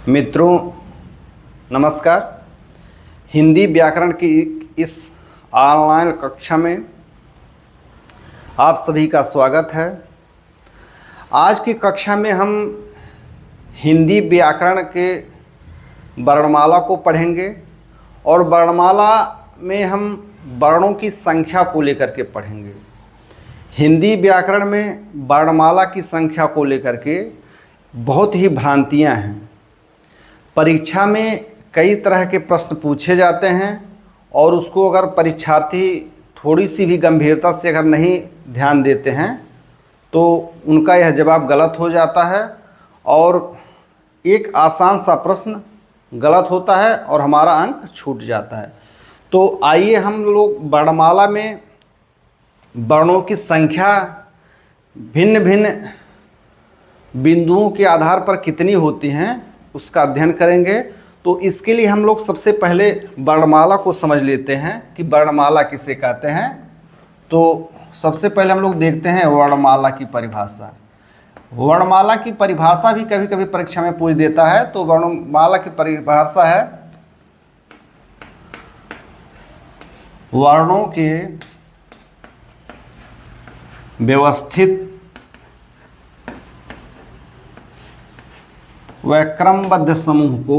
मित्रों नमस्कार। हिंदी व्याकरण की इस ऑनलाइन कक्षा में आप सभी का स्वागत है। आज की कक्षा में हम हिंदी व्याकरण के वर्णमाला को पढ़ेंगे और वर्णमाला में हम वर्णों की संख्या को लेकर के पढ़ेंगे। हिंदी व्याकरण में वर्णमाला की संख्या को लेकर के बहुत ही भ्रांतियां हैं। परीक्षा में कई तरह के प्रश्न पूछे जाते हैं और उसको अगर परीक्षार्थी थोड़ी सी भी गंभीरता से अगर नहीं ध्यान देते हैं तो उनका यह जवाब गलत हो जाता है और एक आसान सा प्रश्न गलत होता है और हमारा अंक छूट जाता है। तो आइए हम लोग वर्णमाला में वर्णों की संख्या भिन्न भिन्न बिंदुओं के आधार पर कितनी होती हैं उसका अध्ययन करेंगे। तो इसके लिए हम लोग सबसे पहले वर्णमाला को समझ लेते हैं कि वर्णमाला किसे कहते हैं। तो सबसे पहले हम लोग देखते हैं वर्णमाला की परिभाषा। वर्णमाला की परिभाषा भी कभी कभी परीक्षा में पूछ देता है। तो वर्णमाला की परिभाषा है वर्णों के व्यवस्थित व क्रमबद्ध समूह को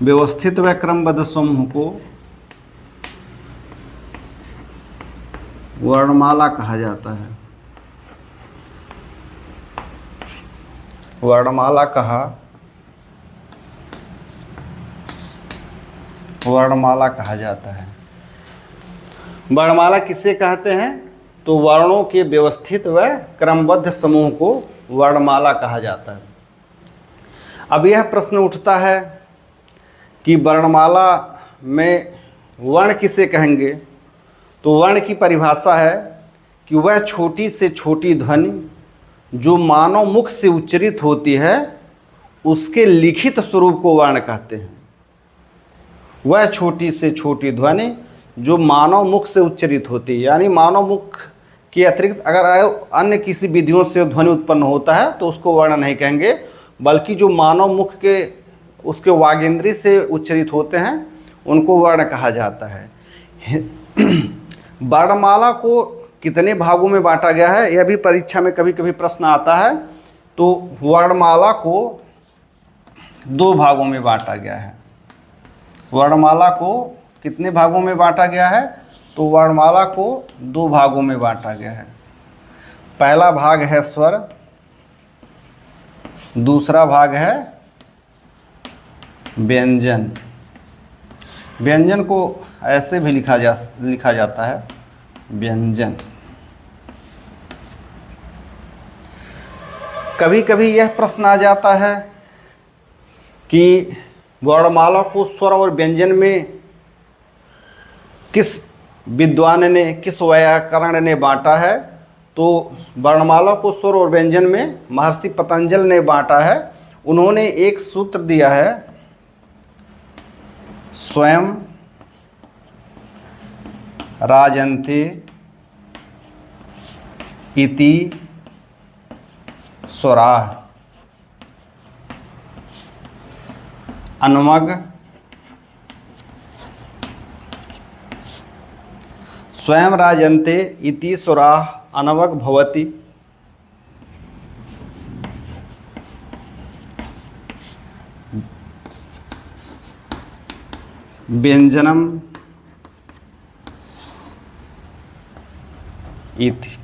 व्यवस्थित व क्रमबद्ध समूह को वर्णमाला कहा जाता है। वर्णमाला कहा जाता है। वर्णमाला किसे कहते हैं? तो वर्णों के व्यवस्थित व क्रमबद्ध समूह को वर्णमाला कहा जाता है। अब यह प्रश्न उठता है कि वर्णमाला में वर्ण किसे कहेंगे? तो वर्ण की परिभाषा है कि वह छोटी से छोटी ध्वनि जो मानव मुख से उच्चरित होती है उसके लिखित स्वरूप को वर्ण कहते हैं। वह छोटी से छोटी ध्वनि जो मानव मुख से उच्चरित होती है, यानी मानव मुख के अतिरिक्त अगर अन्य किसी विधियों से ध्वनि उत्पन्न होता है तो उसको वर्ण नहीं कहेंगे, बल्कि जो मानव मुख के उसके वागेंद्री से उच्चरित होते हैं उनको वर्ण कहा जाता है। वर्णमाला को कितने भागों में बांटा गया है यह भी परीक्षा में कभी कभी प्रश्न आता है। तो वर्णमाला को दो भागों में बांटा गया है। वर्णमाला को कितने भागों में बांटा गया है? तो वर्णमाला को दो भागों में बांटा गया है। पहला भाग है स्वर, दूसरा भाग है व्यंजन। व्यंजन को ऐसे भी लिखा जाता है व्यंजन। कभी कभी यह प्रश्न आ जाता है कि वर्णमाला को स्वर और व्यंजन में किस विद्वान ने, किस व्याकरण ने बांटा है? तो वर्णमाला को स्वर और व्यंजन में महर्षि पतंजलि ने बांटा है। उन्होंने एक सूत्र दिया है, स्वयं राजन्ते इति स्वराः अन्वग स्वयं राजन्ते इति स्वराः अनवग भवति व्यंजनम इति।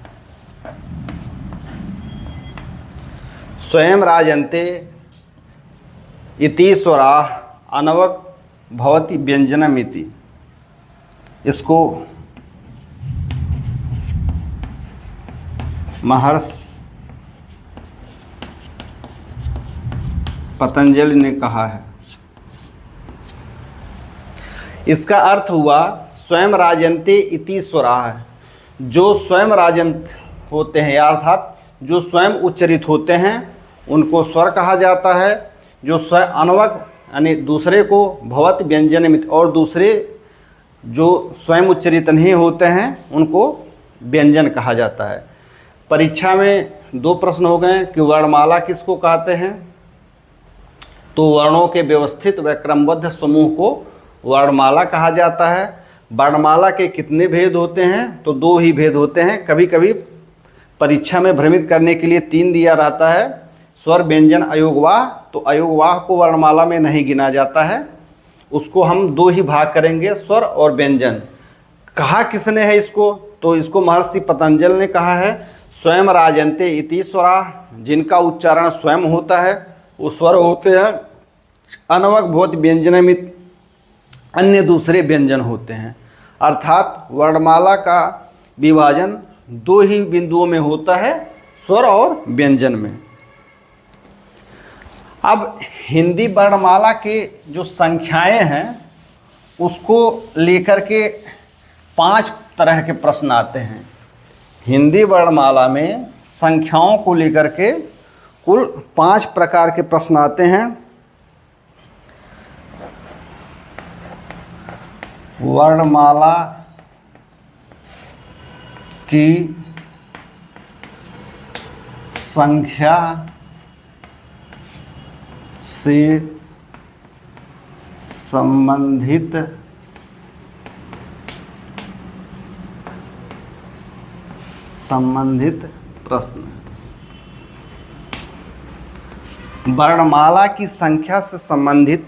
स्वयं राजन्ते इति स्वराः अनवग भवति व्यंजनम इति। इसको महर्षि पतंजलि ने कहा है। इसका अर्थ हुआ स्वयं राजन्ते इति स्वराः, जो स्वयं राजन्त होते हैं अर्थात जो स्वयं उच्चरित होते हैं उनको स्वर कहा जाता है। जो स्वयं अनवग यानी दूसरे को भवत व्यंजन मित और दूसरे जो स्वयं उच्चरित नहीं होते हैं उनको व्यंजन कहा जाता है। परीक्षा में 2 प्रश्न हो गए कि वर्णमाला किसको कहते हैं, तो वर्णों के व्यवस्थित व क्रमबद्ध समूह को वर्णमाला कहा जाता है। वर्णमाला के कितने भेद होते हैं, तो 2 ही भेद होते हैं। कभी कभी परीक्षा में भ्रमित करने के लिए 3 दिया रहता है, स्वर व्यंजन अयोगवाह, तो अयोगवाह को वर्णमाला में नहीं गिना जाता है, उसको हम 2 ही भाग करेंगे, स्वर और व्यंजन। कहा किसने है इसको, तो इसको महर्षि पतंजल ने कहा है। स्वयं राजन्ते इति स्वरा, जिनका उच्चारण स्वयं होता है वो स्वर होते हैं। अनवक भवति व्यंजनमित, अन्य दूसरे व्यंजन होते हैं। अर्थात वर्णमाला का विभाजन 2 ही बिंदुओं में होता है, स्वर और व्यंजन में। अब हिंदी वर्णमाला के जो संख्याएं हैं उसको लेकर के 5 तरह के प्रश्न आते हैं। हिंदी वर्णमाला में संख्याओं को लेकर के कुल 5 प्रकार के प्रश्न आते हैं। वर्णमाला की संख्या से संबंधित प्रश्न। वर्णमाला की संख्या से संबंधित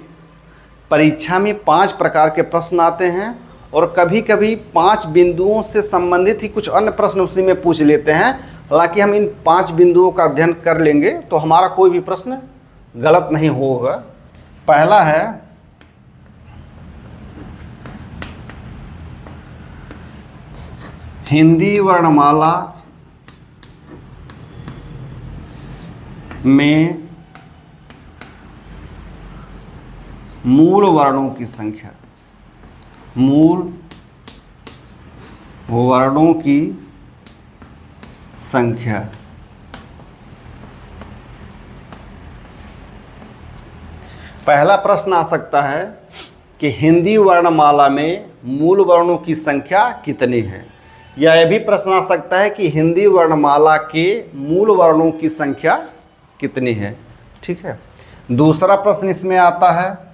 परीक्षा में 5 प्रकार के प्रश्न आते हैं और कभी कभी 5 बिंदुओं से संबंधित ही कुछ अन्य प्रश्न उसी में पूछ लेते हैं। हालांकि हम इन 5 बिंदुओं का अध्ययन कर लेंगे तो हमारा कोई भी प्रश्न गलत नहीं होगा। पहला है हिंदी वर्णमाला में मूल वर्णों की संख्या। मूल वर्णों की संख्या। पहला प्रश्न आ सकता है कि हिंदी वर्णमाला में मूल वर्णों की संख्या कितनी है, या यह भी प्रश्न आ सकता है कि हिंदी वर्णमाला के मूल वर्णों की संख्या कितनी है। ठीक है। दूसरा प्रश्न इसमें आता है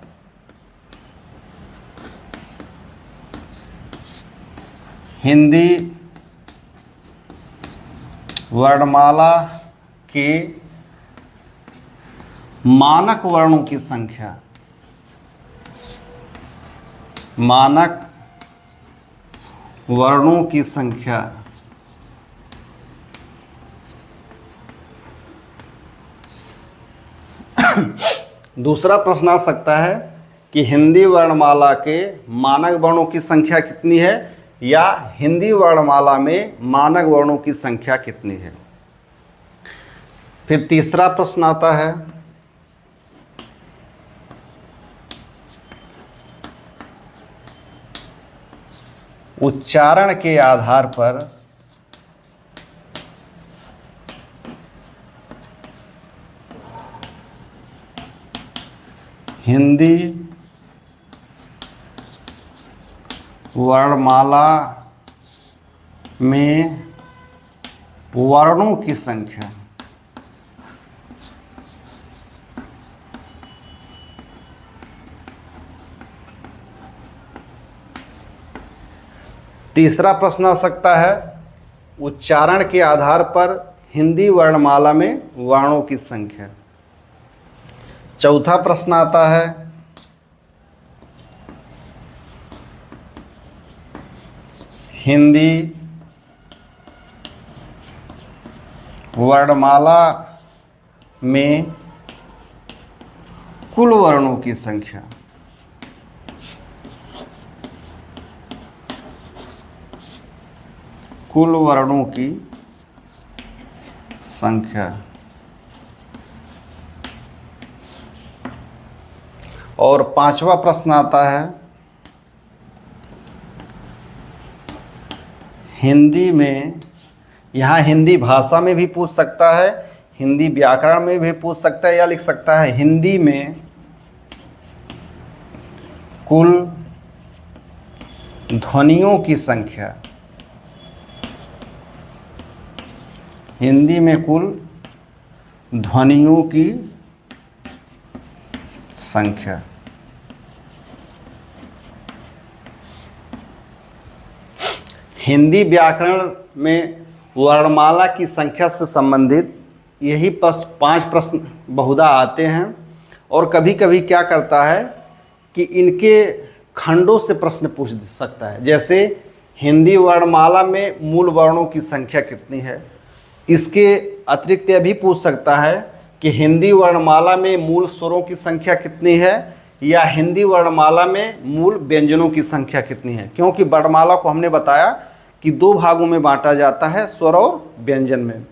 हिंदी वर्णमाला के मानक वर्णों की संख्या। मानक वर्णों की संख्या। दूसरा प्रश्न आ सकता है कि हिंदी वर्णमाला के मानक वर्णों की संख्या कितनी है, या हिंदी वर्णमाला में मानक वर्णों की संख्या कितनी है। फिर तीसरा प्रश्न आता है उच्चारण के आधार पर हिंदी वर्णमाला में वर्णों की संख्या। तीसरा प्रश्न आ सकता है उच्चारण के आधार पर हिंदी वर्णमाला में वर्णों की संख्या। चौथा प्रश्न आता है हिंदी वर्णमाला में कुल वर्णों की संख्या। कुल वर्णों की संख्या। और पांचवा प्रश्न आता है हिंदी में, यहाँ हिंदी भाषा में भी पूछ सकता है, हिंदी व्याकरण में भी पूछ सकता है, या लिख सकता है हिंदी में कुल ध्वनियों की संख्या, हिंदी में कुल ध्वनियों की संख्या। हिंदी व्याकरण में वर्णमाला की संख्या से संबंधित यही 5 प्रश्न बहुधा आते हैं, और कभी कभी क्या करता है कि इनके खंडों से प्रश्न पूछ सकता है। जैसे हिंदी वर्णमाला में मूल वर्णों की संख्या कितनी है। इसके अतिरिक्त यह भी पूछ सकता है कि हिंदी वर्णमाला में मूल स्वरों की संख्या कितनी है, या हिंदी वर्णमाला में मूल व्यंजनों की संख्या कितनी है। क्योंकि वर्णमाला को हमने बताया कि 2 भागों में बांटा जाता है, स्वर और व्यंजन में।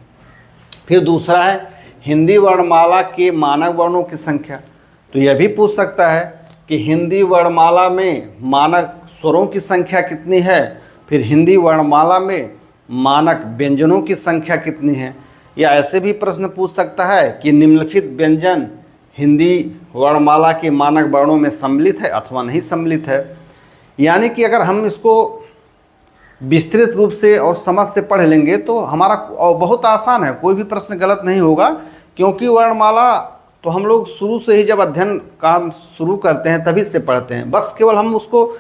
फिर दूसरा है हिंदी वर्णमाला के मानक वर्णों की संख्या। तो यह भी पूछ सकता है कि हिंदी वर्णमाला में मानक स्वरों की संख्या कितनी है, फिर हिंदी वर्णमाला में मानक व्यंजनों की संख्या कितनी है। या ऐसे भी प्रश्न पूछ सकता है कि निम्नलिखित व्यंजन हिंदी वर्णमाला के मानक वर्णों में सम्मिलित है अथवा नहीं सम्मिलित है। यानी कि अगर हम इसको विस्तृत रूप से और समझ से पढ़ लेंगे तो हमारा बहुत आसान है, कोई भी प्रश्न गलत नहीं होगा। क्योंकि वर्णमाला तो हम लोग शुरू से ही जब अध्ययन काम शुरू करते हैं तभी से पढ़ते हैं, बस केवल हम उसको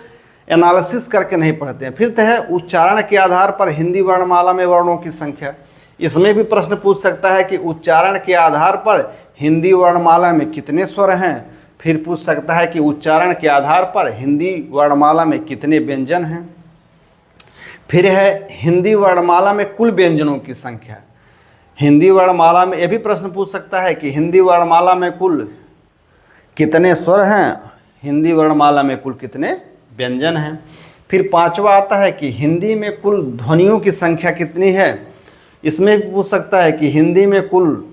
एनालिसिस करके नहीं पढ़ते हैं। फिर तो है उच्चारण के आधार पर हिंदी वर्णमाला में वर्णों की संख्या। इसमें भी प्रश्न पूछ सकता है कि उच्चारण के आधार पर हिंदी वर्णमाला में कितने स्वर हैं। फिर पूछ सकता है कि उच्चारण के आधार पर हिंदी वर्णमाला में कितने व्यंजन हैं। फिर है हिंदी वर्णमाला में कुल व्यंजनों की संख्या। हिंदी वर्णमाला में यह भी प्रश्न पूछ सकता है कि हिंदी वर्णमाला में कुल कितने स्वर हैं, हिंदी वर्णमाला में कुल कितने व्यंजन हैं। फिर 5वां आता है कि हिंदी में कुल ध्वनियों की संख्या कितनी है। इसमें भी पूछ सकता है कि हिंदी में कुल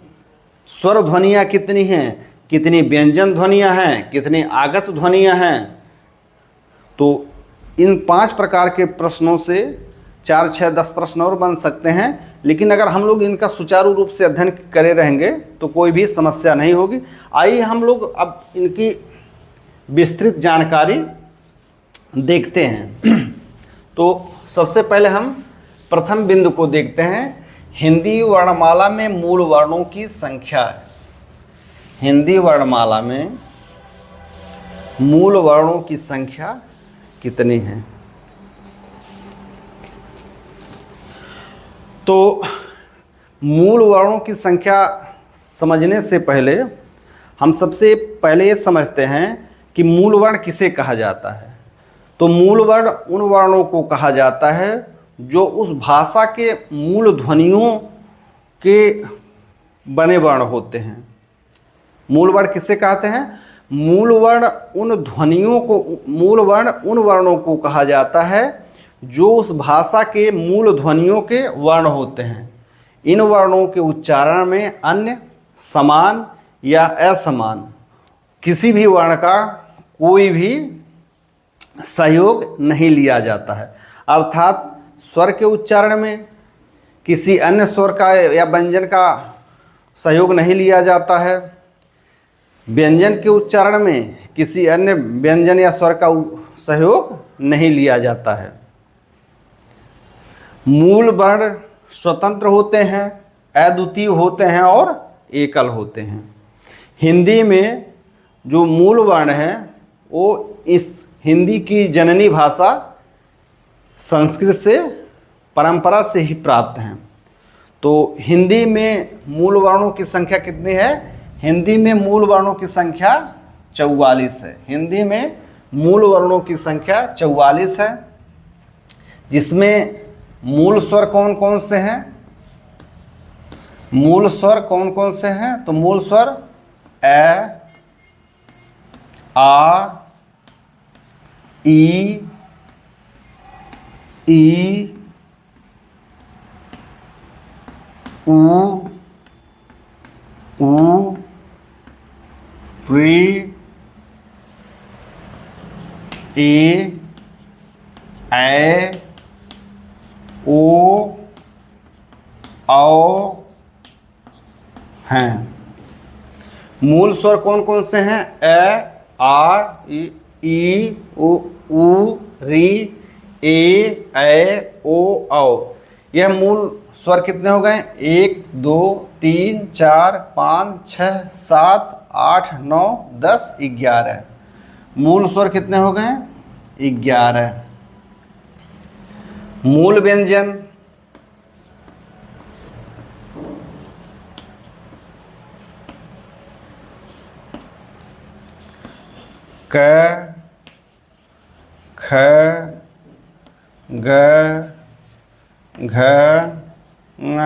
स्वर ध्वनियाँ कितनी हैं, कितनी व्यंजन ध्वनियाँ हैं, कितनी आगत ध्वनियाँ हैं। तो इन 5 प्रकार के प्रश्नों से 4, 6, 10 प्रश्न और बन सकते हैं। लेकिन अगर हम लोग इनका सुचारू रूप से अध्ययन करे रहेंगे तो कोई भी समस्या नहीं होगी। आइए हम लोग अब इनकी विस्तृत जानकारी देखते हैं। तो सबसे पहले हम प्रथम बिंदु को देखते हैं, हिंदी वर्णमाला में मूल वर्णों की संख्या। हिंदी वर्णमाला में मूल वर्णों की संख्या कितनी है। तो मूल वर्णों की संख्या समझने से पहले हम सबसे पहले ये समझते हैं कि मूल वर्ण किसे कहा जाता है। तो मूल वर्ण उन वर्णों को कहा जाता है जो उस भाषा के मूल ध्वनियों के बने वर्ण होते हैं। मूल वर्ण किसे कहते हैं? मूल वर्ण उन ध्वनियों को, मूल वर्ण उन वर्णों को कहा जाता है जो उस भाषा के मूल ध्वनियों के वर्ण होते हैं। इन वर्णों के उच्चारण में अन्य समान या असमान किसी भी वर्ण का कोई भी सहयोग नहीं लिया जाता है। अर्थात स्वर के उच्चारण में किसी अन्य स्वर का या व्यंजन का सहयोग नहीं लिया जाता है। व्यंजन के उच्चारण में किसी अन्य व्यंजन या स्वर का सहयोग नहीं लिया जाता है। मूल वर्ण स्वतंत्र होते हैं, अद्वितीय होते हैं और एकल होते हैं। हिंदी में जो मूल वर्ण है वो इस हिंदी की जननी भाषा संस्कृत से परंपरा से ही प्राप्त हैं। तो हिंदी में मूल वर्णों की संख्या कितनी है? हिंदी में मूल वर्णों की संख्या 44 है। हिंदी में मूल वर्णों की संख्या 44 है, जिसमें मूल स्वर कौन कौन से हैं? मूल स्वर कौन कौन से हैं? तो मूल स्वर ए, आ, ई, ऊ, री, ए, ऐ, ओ, औ हैं। मूल स्वर कौन कौन से हैं? ए, आ, ई, उ, री, ए, ऐ, ओ, औ। यह मूल स्वर कितने हो गए? 1 2 3 4 5 6 7 8 9 10 11। मूल स्वर कितने हो गए? 11। मूल व्यंजन क, ख, ग, घ, ङ,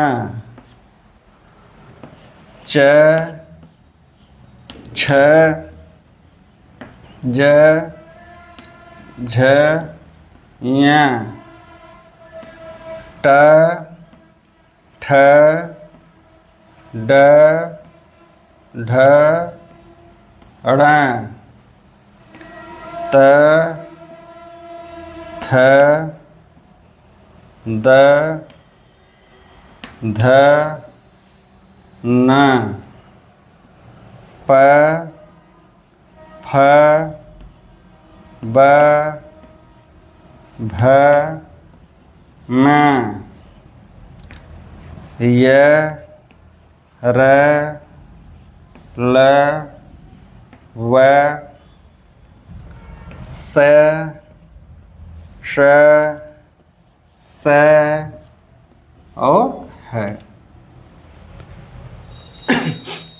च, छ, ज, झ, ञ, ट, ठ, ड, ढ, ढ़, त, थ, द, ध, न, प, फ, ब, भ, म, य, र, ल, व, स, श, स और है।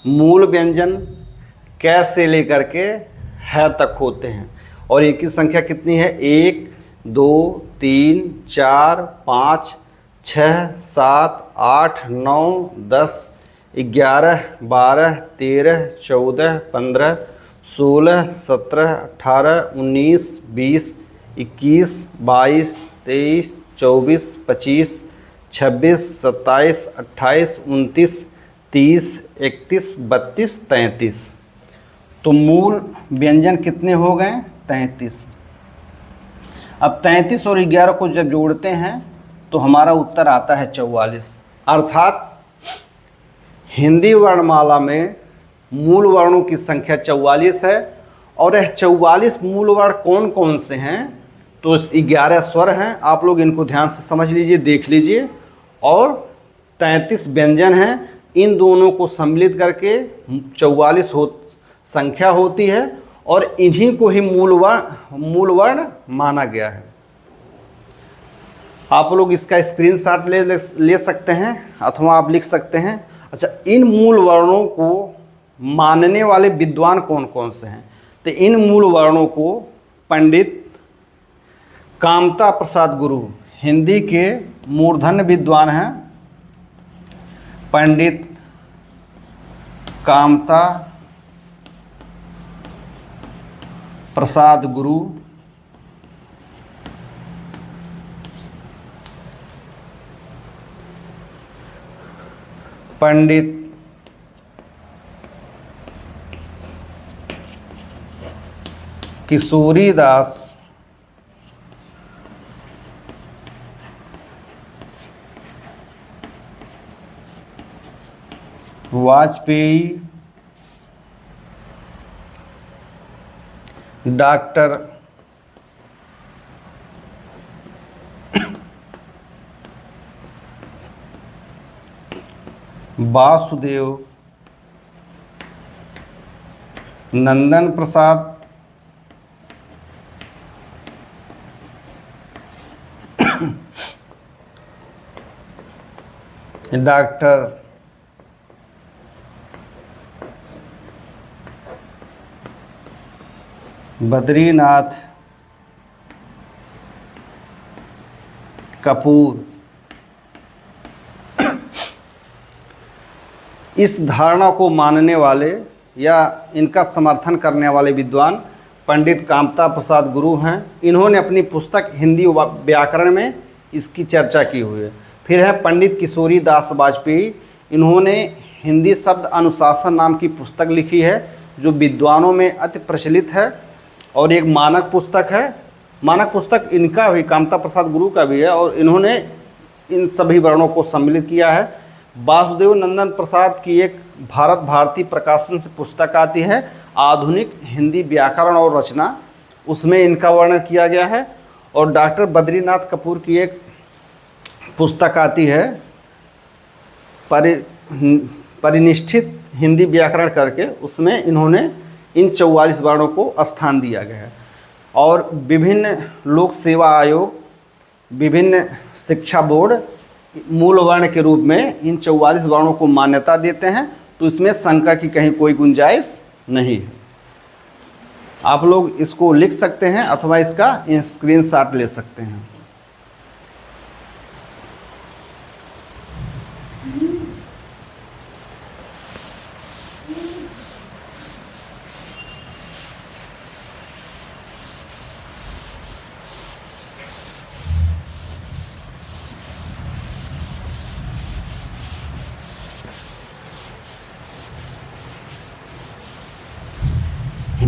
मूल व्यंजन कै से लेकर के है तक होते हैं और एक की संख्या कितनी है? 1 2 3 4 5 6 7 8 9 10 11 12 13 14 15 16 17 18 19 20 21 22 23 24 25 26 27 28 29 30 31 32 33। तो मूल व्यंजन कितने हो गए? 33। अब 33 और 11 को जब जोड़ते हैं तो हमारा उत्तर आता है 44। अर्थात हिंदी वर्णमाला में मूल वर्णों की संख्या 44 है और यह 44 मूल वर्ण कौन कौन से हैं? तो 11 स्वर हैं, आप लोग इनको ध्यान से समझ लीजिए, देख लीजिए, और 33 व्यंजन हैं। इन दोनों को सम्मिलित करके 44 संख्या होती है और इन्हीं को ही मूल वर्ण माना गया है। आप लोग इसका स्क्रीनशॉट ले सकते हैं अथवा आप लिख सकते हैं। अच्छा, इन मूल वर्णों को मानने वाले विद्वान कौन कौन से हैं? तो इन मूल वर्णों को पंडित कामता प्रसाद गुरु, हिंदी के मूर्धन्य विद्वान हैं, पंडित कामता प्रसाद गुरु पंडित किशोरीदास वाजपेयी, डॉक्टर वासुदेव नंदन प्रसाद, डॉक्टर बद्रीनाथ कपूर। इस धारणा को मानने वाले या इनका समर्थन करने वाले विद्वान पंडित कामता प्रसाद गुरु हैं। इन्होंने अपनी पुस्तक हिंदी व्याकरण में इसकी चर्चा की हुई है। फिर है पंडित किशोरीदास वाजपेयी, इन्होंने हिंदी शब्द अनुशासन नाम की पुस्तक लिखी है जो विद्वानों में अति प्रचलित है और एक मानक पुस्तक है। मानक पुस्तक इनका भी, कामता प्रसाद गुरु का भी है और इन्होंने इन सभी वर्णों को सम्मिलित किया है। वासुदेव नंदन प्रसाद की एक भारत भारती प्रकाशन से पुस्तक आती है आधुनिक हिंदी व्याकरण और रचना, उसमें इनका वर्णन किया गया है। और डॉक्टर बद्रीनाथ कपूर की एक पुस्तक आती है परिनिष्ठित हिंदी व्याकरण करके, उसमें इन्होंने इन 44 वर्णों को स्थान दिया गया है। और विभिन्न लोक सेवा आयोग, विभिन्न शिक्षा बोर्ड मूल वर्ण के रूप में इन 44 वर्णों को मान्यता देते हैं, तो इसमें शंका की कहीं कोई गुंजाइश नहीं है। आप लोग इसको लिख सकते हैं अथवा इसका स्क्रीनशॉट ले सकते हैं।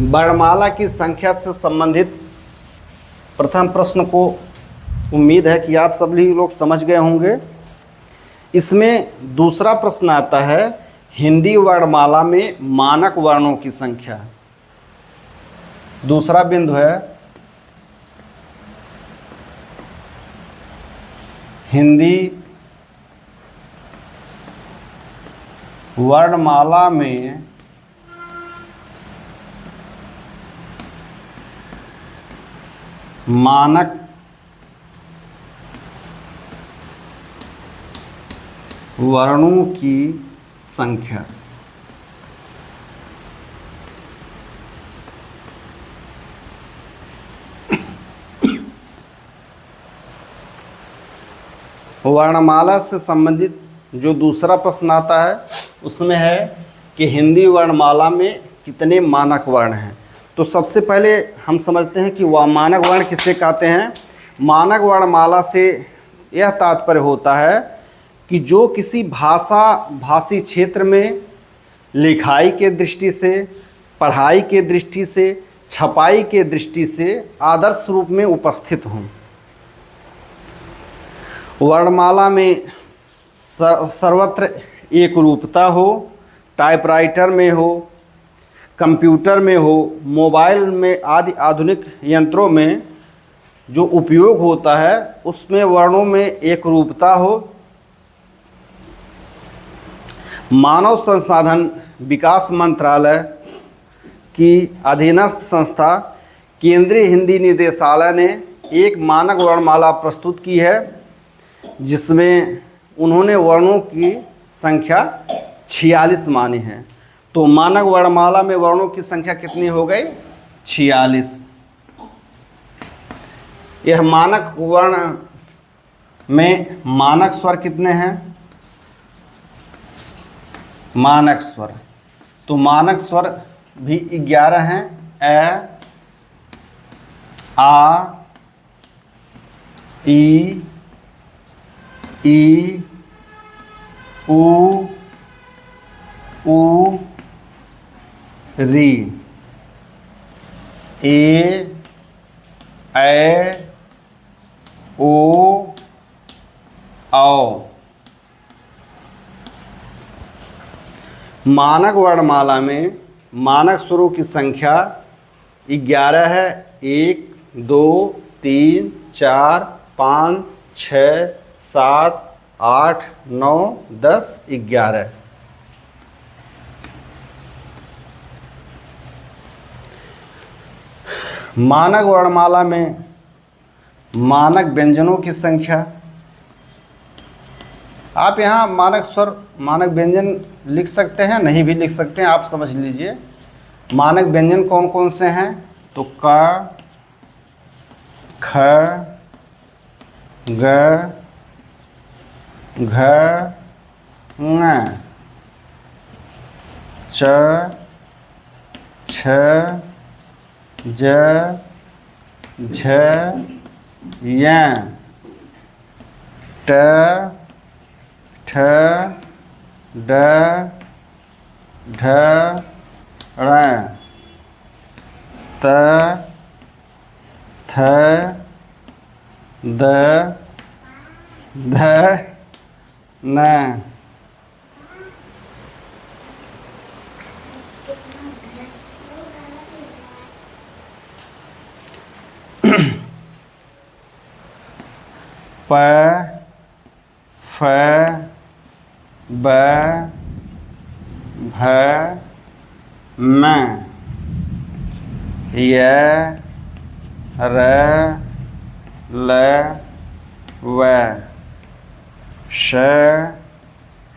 वर्णमाला की संख्या से संबंधित प्रथम प्रश्न को उम्मीद है कि आप सभी लोग समझ गए होंगे। इसमें दूसरा प्रश्न आता है, हिंदी वर्णमाला में मानक वर्णों की संख्या। दूसरा बिंदु है हिंदी वर्णमाला में मानक वर्णों की संख्या। वर्णमाला से संबंधित जो दूसरा प्रश्न आता है उसमें है कि हिंदी वर्णमाला में कितने मानक वर्ण हैं। तो सबसे पहले हम समझते हैं कि वह मानक वर्ण किसे कहते हैं। मानक वर्णमाला से यह तात्पर्य होता है कि जो किसी भाषी क्षेत्र में लिखाई के दृष्टि से, पढ़ाई के दृष्टि से, छपाई के दृष्टि से आदर्श रूप में उपस्थित हों। वर्णमाला में सर्वत्र एक रूपता हो, टाइपराइटर में हो, कंप्यूटर में हो, मोबाइल में आदि आधुनिक यंत्रों में जो उपयोग होता है उसमें वर्णों में एक रूपता हो। मानव संसाधन विकास मंत्रालय की अधीनस्थ संस्था केंद्रीय हिंदी निदेशालय ने एक मानक वर्णमाला प्रस्तुत की है, जिसमें उन्होंने वर्णों की संख्या 46 मानी है। तो मानक वर्णमाला में वर्णों की संख्या कितनी हो गई? 46। यह मानक वर्ण में मानक स्वर कितने हैं? मानक स्वर, तो मानक स्वर भी 11 हैं। ए, आ, ई, उ, री, ए, ओ, औ। मानक वर्णमाला में मानक स्वरों की संख्या 11 है। 1, 2, 3, 4, 5, 6, 7, 8, 9, 10, 11। मानक वर्णमाला में मानक व्यंजनों की संख्या। आप यहाँ मानक स्वर, मानक व्यंजन लिख सकते हैं, नहीं भी लिख सकते हैं, आप समझ लीजिए। मानक व्यंजन कौन कौन से हैं? तो क, ख, ग, घ, ङ, च, छ, ज, झ, य, ट, ठ, ड, ढ, ण, त, थ, द, ध, न। प, फ, ब, भ, म, य, र, ल, व, श,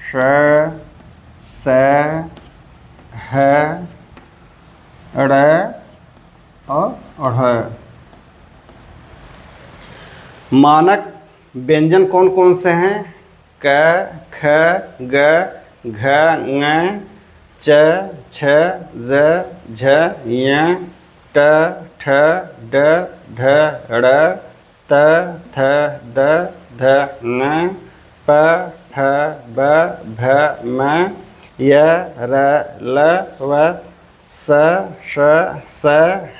श, स, ह, ड़ और ढ़। मानक व्यंजन कौन कौन से हैं? क, ख, ग, घ, ङ, च, छ, ज, झ, ञ, ट, ठ, ड, ढ, ढ़, त, थ, द, ध, न, प, फ, ब, भ, म, य, र, ल, व, स, श, स,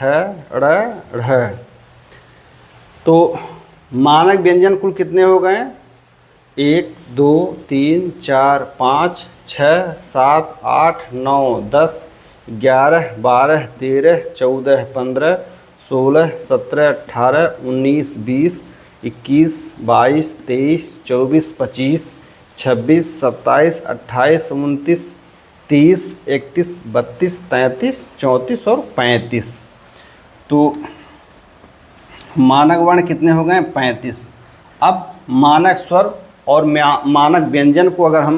ह, ड़, ढ़। तो मानक व्यंजन कुल कितने हो गए? 1, 2, 3, 4, 5, 6, 7, 8, 9, 10, 11, 12, 13, 14, 15, 16, 17, 18, 19, 20, 21, 22, 23, 24, 25, 26, 27, 28, 29, 30, 31, 32, 33, 34 और 35। तो मानक वर्ण कितने हो गए? 35। अब मानक स्वर और मानक व्यंजन को अगर हम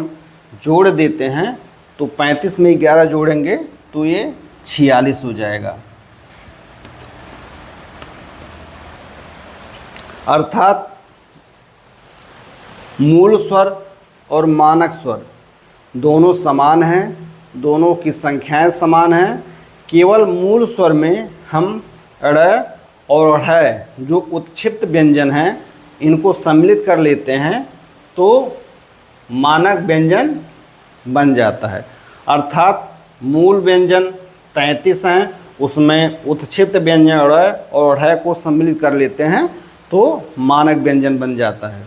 जोड़ देते हैं तो 35 में 11 जोड़ेंगे तो ये 46 हो जाएगा। अर्थात मूल स्वर और मानक स्वर दोनों समान हैं, दोनों की संख्याएं समान हैं। केवल मूल स्वर में हम ड़ और ढ़ जो उत्क्षिप्त व्यंजन हैं इनको सम्मिलित कर लेते हैं तो मानक व्यंजन बन जाता है। अर्थात मूल व्यंजन 33 हैं, उसमें उत्क्षिप्त व्यंजन ड़ और ढ़ को सम्मिलित कर लेते हैं तो मानक व्यंजन बन जाता है।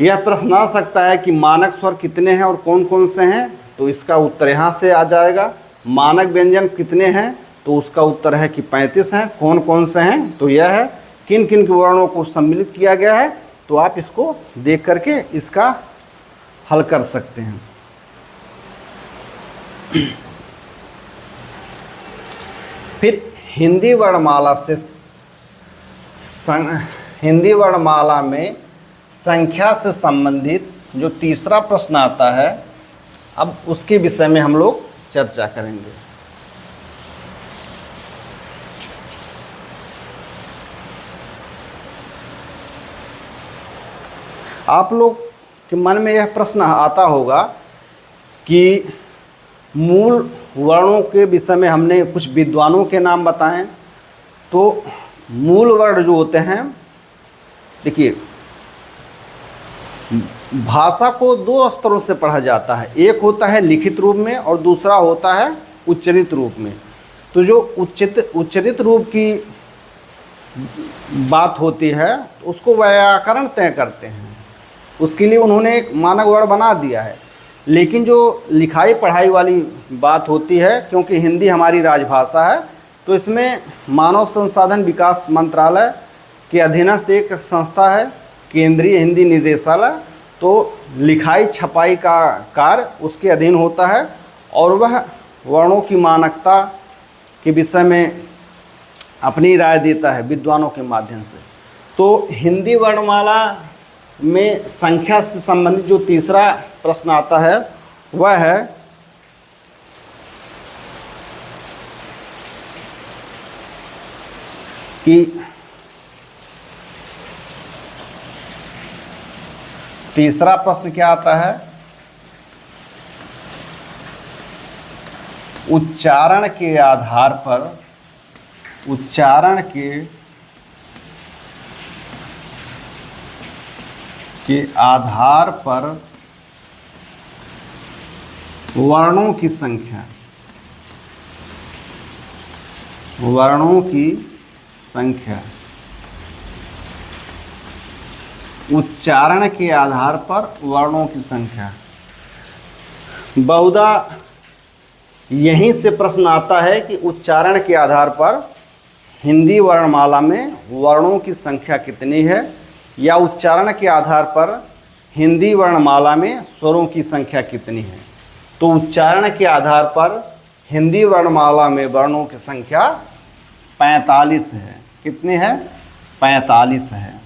यह प्रश्न आ सकता है कि मानक स्वर कितने हैं और कौन कौन से हैं, तो इसका उत्तर यहाँ से आ जाएगा। मानक व्यंजन कितने हैं तो उसका उत्तर है कि 35 हैं। कौन कौन से हैं तो यह है किन किन के वर्णों को सम्मिलित किया गया है, तो आप इसको देख करके इसका हल कर सकते हैं। फिर हिंदी वर्णमाला में संख्या से संबंधित जो तीसरा प्रश्न आता है, अब उसके विषय में हम लोग चर्चा करेंगे। आप लोग के मन में यह प्रश्न आता होगा कि मूल वर्णों के विषय में हमने कुछ विद्वानों के नाम बताएं, तो मूल वर्ण जो होते हैं, देखिए भाषा को दो स्तरों से पढ़ा जाता है। एक होता है लिखित रूप में और दूसरा होता है उच्चरित रूप में। तो जो उच्चरित रूप की बात होती है उसको व्याकरण तय करते हैं, उसके लिए उन्होंने एक मानक वर्ण बना दिया है। लेकिन जो लिखाई पढ़ाई वाली बात होती है, क्योंकि हिंदी हमारी राजभाषा है, तो इसमें मानव संसाधन विकास मंत्रालय के अधीनस्थ एक संस्था है केंद्रीय हिंदी निदेशालय, तो लिखाई छपाई का कार्य उसके अधीन होता है और वह वर्णों की मानकता के विषय में अपनी राय देता है विद्वानों के माध्यम से। तो हिंदी वर्णमाला में संख्या से संबंधित जो तीसरा प्रश्न आता है वह है कि तीसरा प्रश्न क्या आता है? उच्चारण के आधार पर वर्णों की संख्या उच्चारण के आधार पर वर्णों की संख्या। बहुधा यहीं से प्रश्न आता है कि उच्चारण के आधार पर हिंदी वर्णमाला में वर्णों की संख्या कितनी है, या उच्चारण के आधार पर हिंदी वर्णमाला में स्वरों की संख्या कितनी है? तो उच्चारण के आधार पर हिंदी वर्णमाला में वर्णों की संख्या 45 है। कितनी है? 45 है।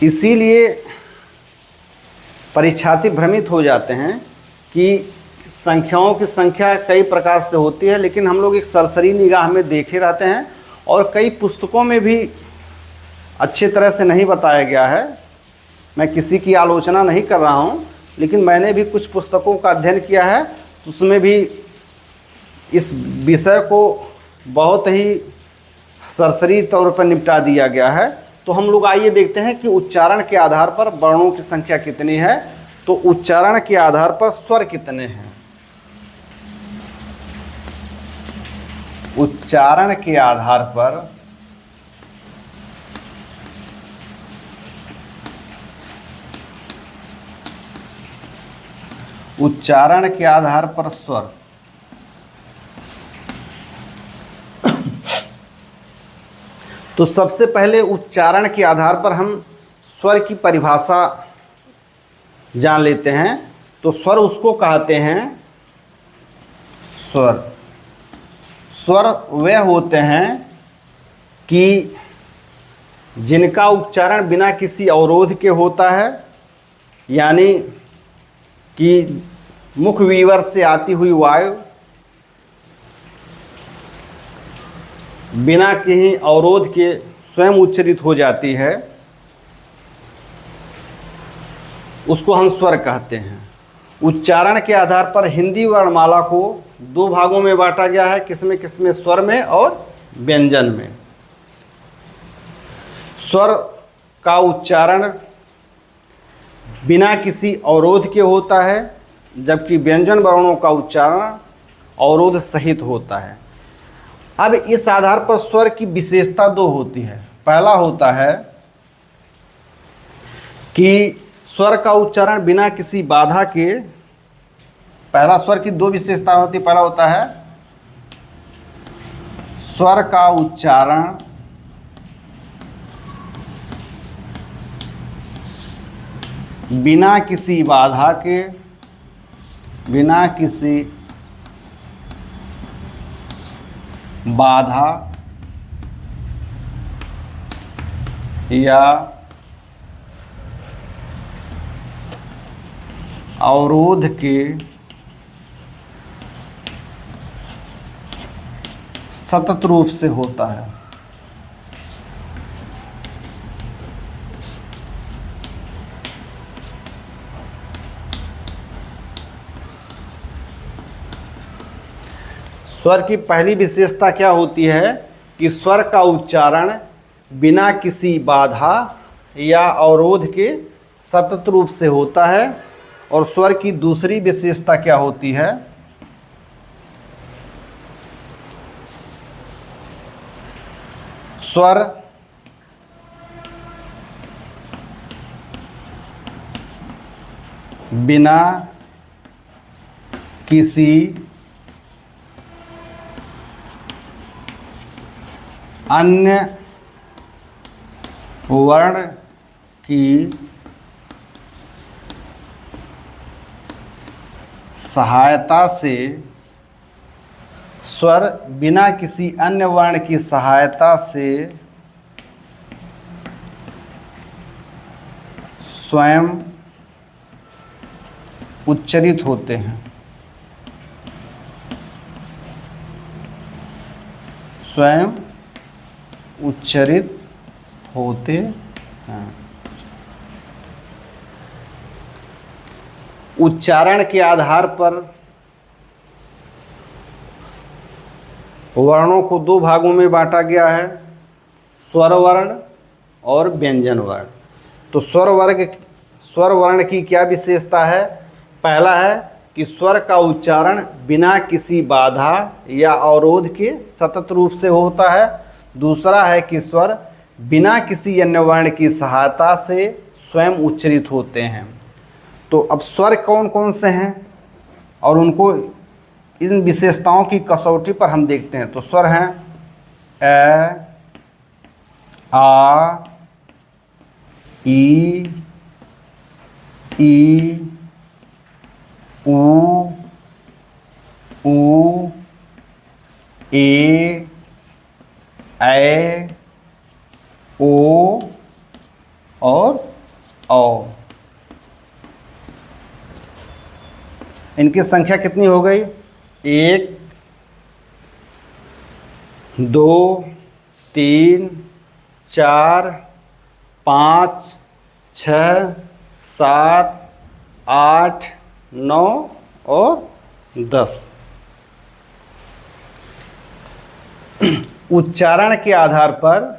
इसीलिए परीक्षार्थी भ्रमित हो जाते हैं कि संख्याओं की संख्या कई प्रकार से होती है, लेकिन हम लोग एक सरसरी निगाह में देखे रहते हैं और कई पुस्तकों में भी अच्छी तरह से नहीं बताया गया है। मैं किसी की आलोचना नहीं कर रहा हूँ, लेकिन मैंने भी कुछ पुस्तकों का अध्ययन किया है, तो उसमें भी इस विषय को बहुत ही सरसरी तौर पर निपटा दिया गया है। तो हम लोग आइए देखते हैं कि उच्चारण के आधार पर वर्णों की संख्या कितनी है। तो उच्चारण के आधार पर स्वर कितने हैं? उच्चारण के आधार पर स्वर तो सबसे पहले उच्चारण के आधार पर हम स्वर की परिभाषा जान लेते हैं। तो स्वर उसको कहते हैं, स्वर वे होते हैं कि जिनका उच्चारण बिना किसी अवरोध के होता है, यानी कि मुख विवर से आती हुई वायु बिना कहीं अवरोध के स्वयं उच्चरित हो जाती है, उसको हम स्वर कहते हैं। उच्चारण के आधार पर हिंदी वर्णमाला को दो भागों में बांटा गया है। किसमें किसमें? स्वर में और व्यंजन में। स्वर का उच्चारण बिना किसी अवरोध के होता है, जबकि व्यंजन वर्णों का उच्चारण अवरोध सहित होता है। अब इस आधार पर स्वर की विशेषता दो होती है। पहला होता है कि स्वर का उच्चारण बिना किसी बाधा के, पहला स्वर की दो विशेषता होती। पहला होता है स्वर का उच्चारण बिना किसी बाधा के, बिना किसी बाधा या अवरोध के सतत रूप से होता है। स्वर की पहली विशेषता क्या होती है कि स्वर का उच्चारण बिना किसी बाधा या अवरोध के सतत रूप से होता है। और स्वर की दूसरी विशेषता क्या होती है? स्वर बिना किसी अन्य वर्ण की सहायता से, स्वर बिना किसी अन्य वर्ण की सहायता से स्वयं उच्चरित होते हैं। स्वयं उच्चरित होते हैं। उच्चारण के आधार पर वर्णों को दो भागों में बांटा गया है, स्वर वर्ण और व्यंजन वर्ण। तो स्वर वर्ण की क्या विशेषता है? पहला है कि स्वर का उच्चारण बिना किसी बाधा या अवरोध के सतत रूप से होता है। दूसरा है कि स्वर बिना किसी अन्य वर्ण की सहायता से स्वयं उच्चरित होते हैं। तो अब स्वर कौन कौन से हैं और उनको इन विशेषताओं की कसौटी पर हम देखते हैं। तो स्वर हैं अ, आ, ई, ऊ, ए, ऐ, ओ और औ। इनकी संख्या कितनी हो गई? 1, 2, 3, 4, 5, 6, 7, 8, 9 और 10। उच्चारण के आधार पर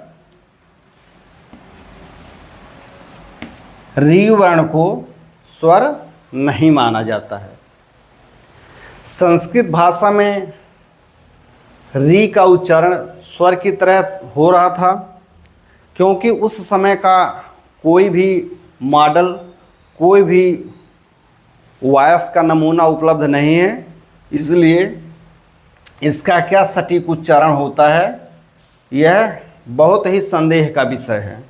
री वर्ण को स्वर नहीं माना जाता है। संस्कृत भाषा में री का उच्चारण स्वर की तरह हो रहा था, क्योंकि उस समय का कोई भी मॉडल, कोई भी वॉयस का नमूना उपलब्ध नहीं है, इसलिए इसका क्या सटीक उच्चारण होता है, यह बहुत ही संदेह का विषय है।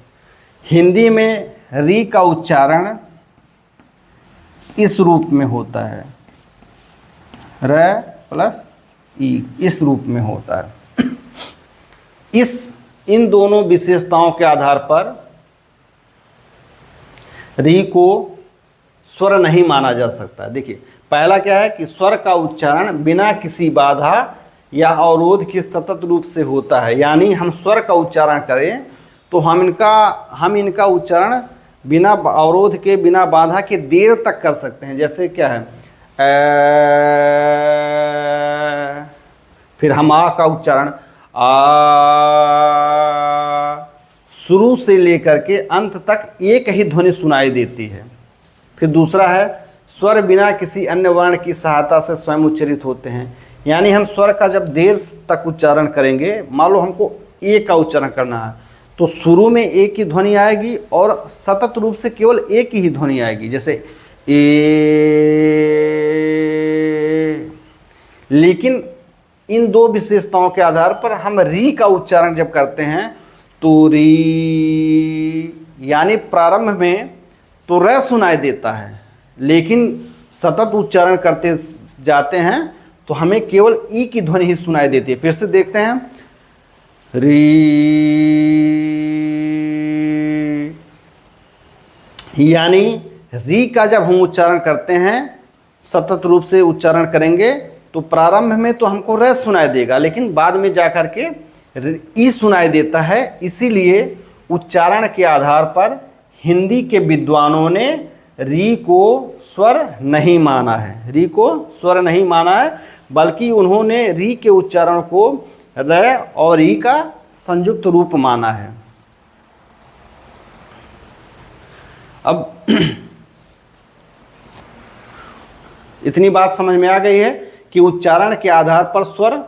हिंदी में री का उच्चारण इस रूप में होता है, र प्लस ई, इस रूप में होता है। इन दोनों विशेषताओं के आधार पर री को स्वर नहीं माना जा सकता। देखिए, पहला क्या है कि स्वर का उच्चारण बिना किसी बाधा या अवरोध के सतत रूप से होता है। यानी हम स्वर का उच्चारण करें तो हम इनका उच्चारण बिना अवरोध के, बिना बाधा के देर तक कर सकते हैं। जैसे क्या है, फिर हम आ का उच्चारण आ, शुरू से लेकर के अंत तक एक ही ध्वनि सुनाई देती है। फिर दूसरा है, स्वर बिना किसी अन्य वर्ण की सहायता से स्वयं उच्चरित होते हैं। यानी हम स्वर का जब देर तक उच्चारण करेंगे, मान लो हमको ए का उच्चारण करना है, तो शुरू में एक ही ध्वनि आएगी और सतत रूप से केवल एक ही ध्वनि आएगी, जैसे ए। लेकिन इन दो विशेषताओं के आधार पर हम री का उच्चारण जब करते हैं तो री, यानी प्रारंभ में तो र सुनाई देता है, लेकिन सतत उच्चारण करते जाते हैं तो हमें केवल ई की ध्वनि ही सुनाई देती है। फिर से देखते हैं, री, यानी री का जब हम उच्चारण करते हैं, सतत रूप से उच्चारण करेंगे तो प्रारंभ में तो हमको र सुनाई देगा, लेकिन बाद में जाकर के ई सुनाई देता है। इसीलिए उच्चारण के आधार पर हिंदी के विद्वानों ने री को स्वर नहीं माना है, री को स्वर नहीं माना है, बल्कि उन्होंने री के उच्चारण को र और ई का संयुक्त रूप माना है। अब इतनी बात समझ में आ गई है कि उच्चारण के आधार पर स्वर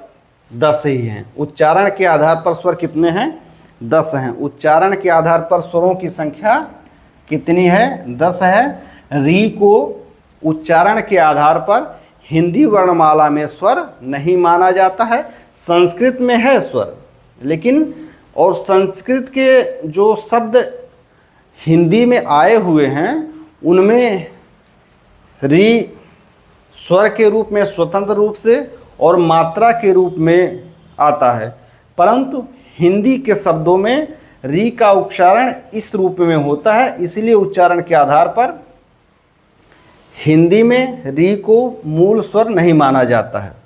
10 ही हैं। उच्चारण के आधार पर स्वर कितने हैं? 10 हैं। उच्चारण के आधार पर स्वरों की संख्या कितनी है? 10 है। री को उच्चारण के आधार पर हिंदी वर्णमाला में स्वर नहीं माना जाता है। संस्कृत में है स्वर, लेकिन और संस्कृत के जो शब्द हिंदी में आए हुए हैं उनमें री स्वर के रूप में स्वतंत्र रूप से और मात्रा के रूप में आता है, परंतु हिंदी के शब्दों में री का उच्चारण इस रूप में होता है। इसलिए उच्चारण के आधार पर हिंदी में री को मूल स्वर नहीं माना जाता है।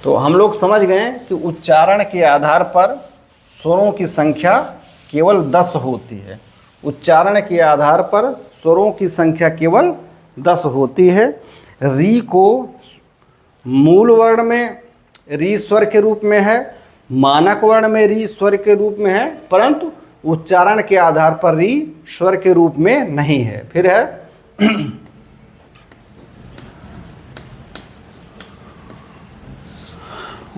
तो हम लोग समझ गए कि उच्चारण के आधार पर स्वरों की संख्या केवल 10 होती है। उच्चारण के आधार पर स्वरों की संख्या केवल 10 होती है। री को मूल वर्ण में री स्वर के रूप में है, मानक वर्ण में री स्वर के रूप में है, परंतु उच्चारण के आधार पर री स्वर के रूप में नहीं है। फिर है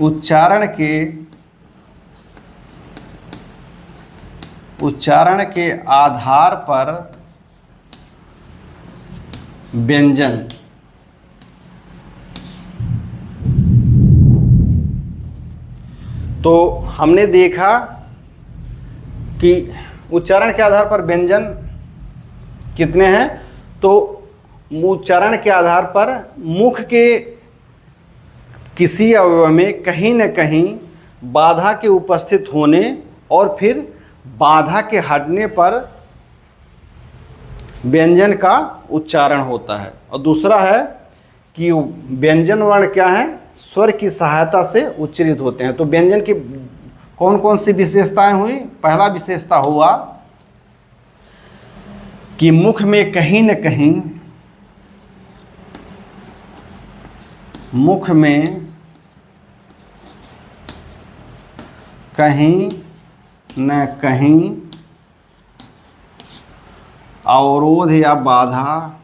उच्चारण के आधार पर व्यंजन, तो हमने देखा कि उच्चारण के आधार पर व्यंजन कितने हैं। तो उच्चारण के आधार पर मुख के किसी अवयव में कहीं न कहीं बाधा के उपस्थित होने और फिर बाधा के हटने पर व्यंजन का उच्चारण होता है। और दूसरा है कि व्यंजन वर्ण क्या है, स्वर की सहायता से उच्चारित होते हैं। तो व्यंजन की कौन कौन सी विशेषताएं हुई। पहला विशेषता हुआ कि मुख में कहीं न कहीं, मुख में कहीं न कहीं अवरोध या बाधा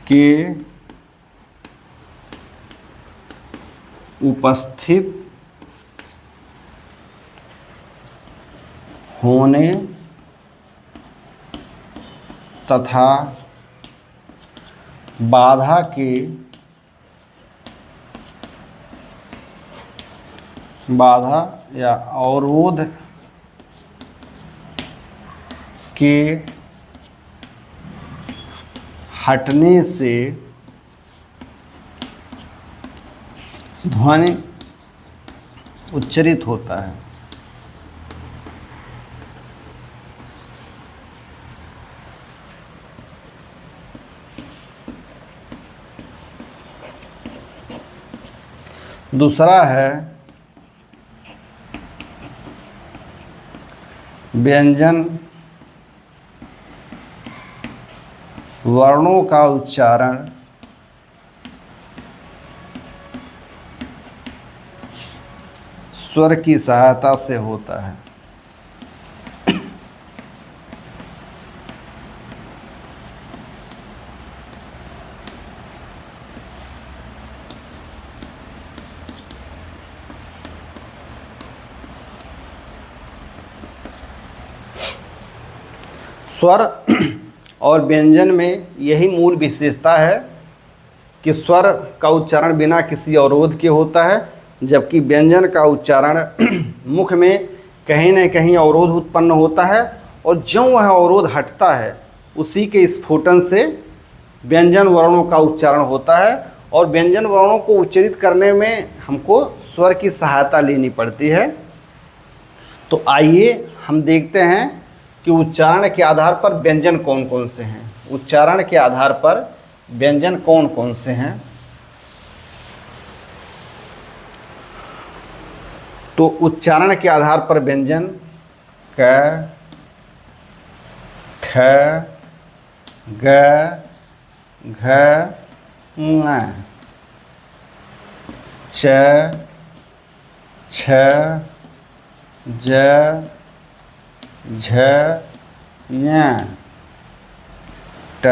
के उपस्थित होने तथा बाधा या अवरोध के हटने से ध्वनि उच्चारित होता है। दूसरा है व्यंजन वर्णों का उच्चारण स्वर की सहायता से होता है। स्वर और व्यंजन में यही मूल विशेषता है कि स्वर का उच्चारण बिना किसी अवरोध के होता है, जबकि व्यंजन का उच्चारण मुख में कहीं न कहीं अवरोध उत्पन्न होता है और जो वह अवरोध हटता है उसी के स्फुटन से व्यंजन वर्णों का उच्चारण होता है। और व्यंजन वर्णों को उच्चारित करने में हमको स्वर की सहायता लेनी पड़ती है। तो आइए हम देखते हैं कि उच्चारण के आधार पर व्यंजन कौन कौन से हैं। उच्चारण के आधार पर व्यंजन कौन कौन से हैं। तो उच्चारण के आधार पर व्यंजन क, ख, ग, घ, ङ, च, छ, ज, झ, ञ, ट,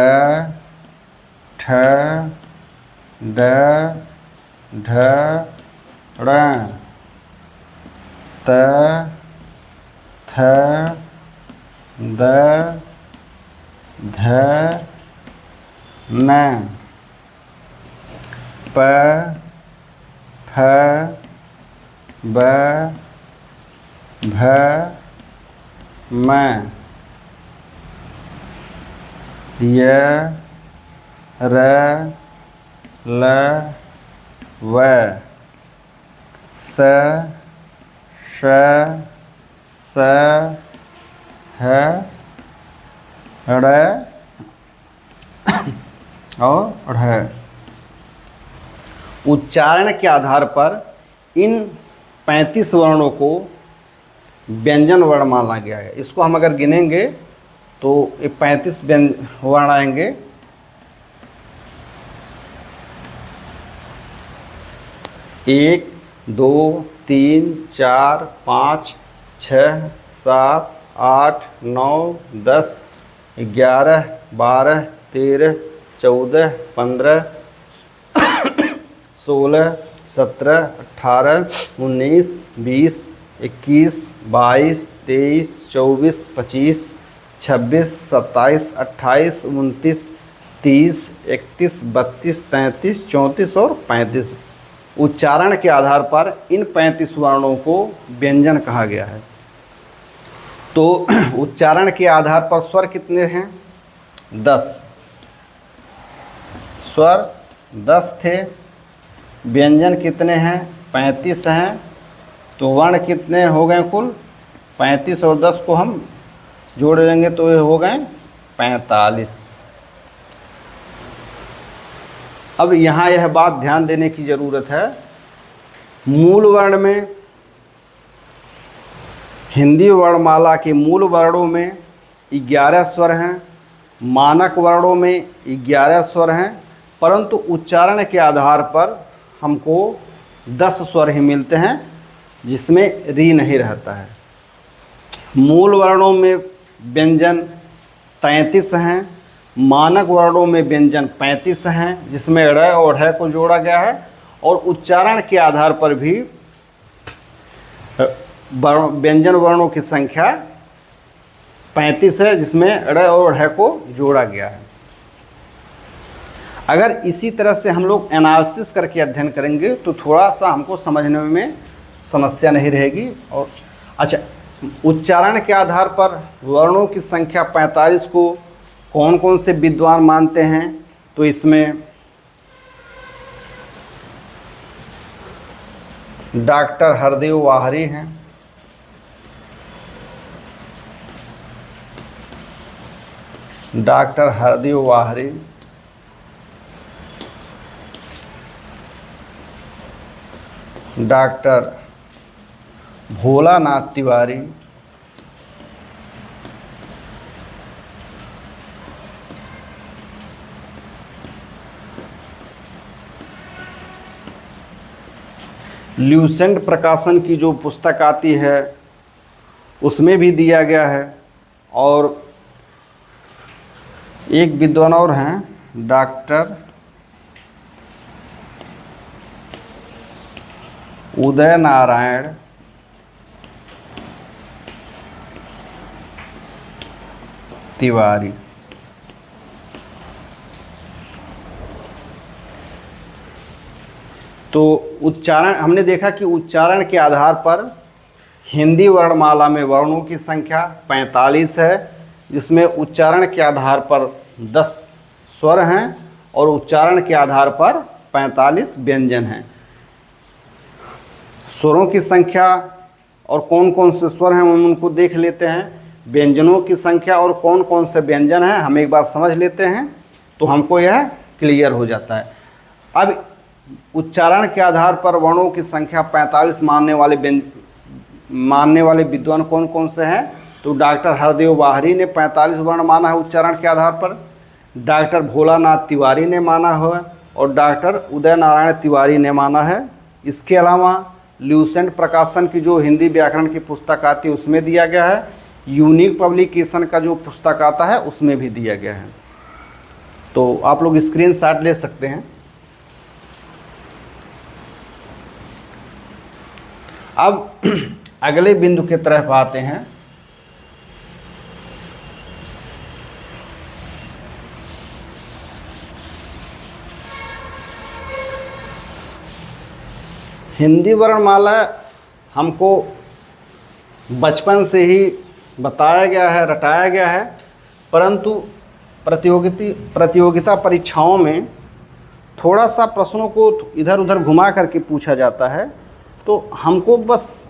ठ, ड, ढ, ढ़, त, थ, द, ध, न, प, फ, ब, भ, म, य, र, ल, व, स, श, स, ह, ड़ और ढ़। उच्चारण के आधार पर इन 35 वर्णों को व्यंजन वर्ण माना गया है। इसको हम अगर गिनेंगे तो ये 35 वर्ण आएंगे। एक, दो, तीन, चार, 5, 6, 7, 8, 9, 10, 11, 12, 13, 14, 15, 16, 17, 18, 19, 20, 21, 22, 23, 24, 25, 26, 27, 28, 29, 30, 31, 32, 33, 34 और 35 उच्चारण के आधार पर इन 35 वर्णों को व्यंजन कहा गया है। तो उच्चारण के आधार पर स्वर कितने हैं? 10 स्वर 10 थे। व्यंजन कितने हैं? 35 हैं। तो वर्ण कितने हो गए कुल? 35 और 10 को हम जोड़ लेंगे तो ये हो गए 45। अब यहाँ यह बात ध्यान देने की ज़रूरत है, मूल वर्ण में, हिंदी वर्णमाला के मूल वर्णों में 11 स्वर हैं, मानक वर्णों में 11 स्वर हैं, परंतु उच्चारण के आधार पर हमको 10 स्वर ही मिलते हैं जिसमें री नहीं रहता है। मूल वर्णों में व्यंजन 33 हैं, मानक वर्णों में व्यंजन 35 हैं जिसमें ड़ और है को जोड़ा गया है, और उच्चारण के आधार पर भी व्यंजन वर्णों की संख्या 35 है जिसमें ड़ और है को जोड़ा गया है। अगर इसी तरह से हम लोग एनालिसिस करके अध्ययन करेंगे तो थोड़ा सा हमको समझने में समस्या नहीं रहेगी। और अच्छा, उच्चारण के आधार पर वर्णों की संख्या 45 को कौन कौन से विद्वान मानते हैं? तो इसमें डॉक्टर हरदेव वाहरी हैं, doctor Hardev Bahri, doctor Bholanath Tiwari, Lucent Prakashan की जो पुस्तक आती है उसमें भी दिया गया है, और एक विद्वान और हैं डॉक्टर उदय नारायण तिवारी। तो उच्चारण हमने देखा कि उच्चारण के आधार पर हिंदी वर्णमाला में वर्णों की संख्या 45 है, जिसमें उच्चारण के आधार पर 10 स्वर हैं और उच्चारण के आधार पर 45 व्यंजन हैं। स्वरों की संख्या और कौन कौन से स्वर हैं हम उनको देख लेते हैं। व्यंजनों की संख्या और कौन कौन से व्यंजन हैं हम एक बार समझ लेते हैं तो हमको यह क्लियर हो जाता है। अब उच्चारण के आधार पर वर्णों की संख्या 45 मानने वाले विद्वान कौन कौन से हैं? तो डॉक्टर हरदेव वाहरी ने 45 वर्ण माना है उच्चारण के आधार पर, डॉक्टर भोलानाथ तिवारी ने माना है और डॉक्टर उदय नारायण तिवारी ने माना है। इसके अलावा ल्यूसेंट प्रकाशन की जो हिंदी व्याकरण की पुस्तक आती है उसमें दिया गया है, यूनिक पब्लिकेशन का जो पुस्तक आता है उसमें भी दिया गया है। तो आप लोग स्क्रीनशॉट ले सकते हैं। अब अगले बिंदु की तरफ आते हैं। हिंदी वर्णमाला हमको बचपन से ही बताया गया है, रटाया गया है, परंतु प्रतियोगिता परीक्षाओं में थोड़ा सा प्रश्नों को इधर उधर घुमा करके पूछा जाता है। तो हमको बस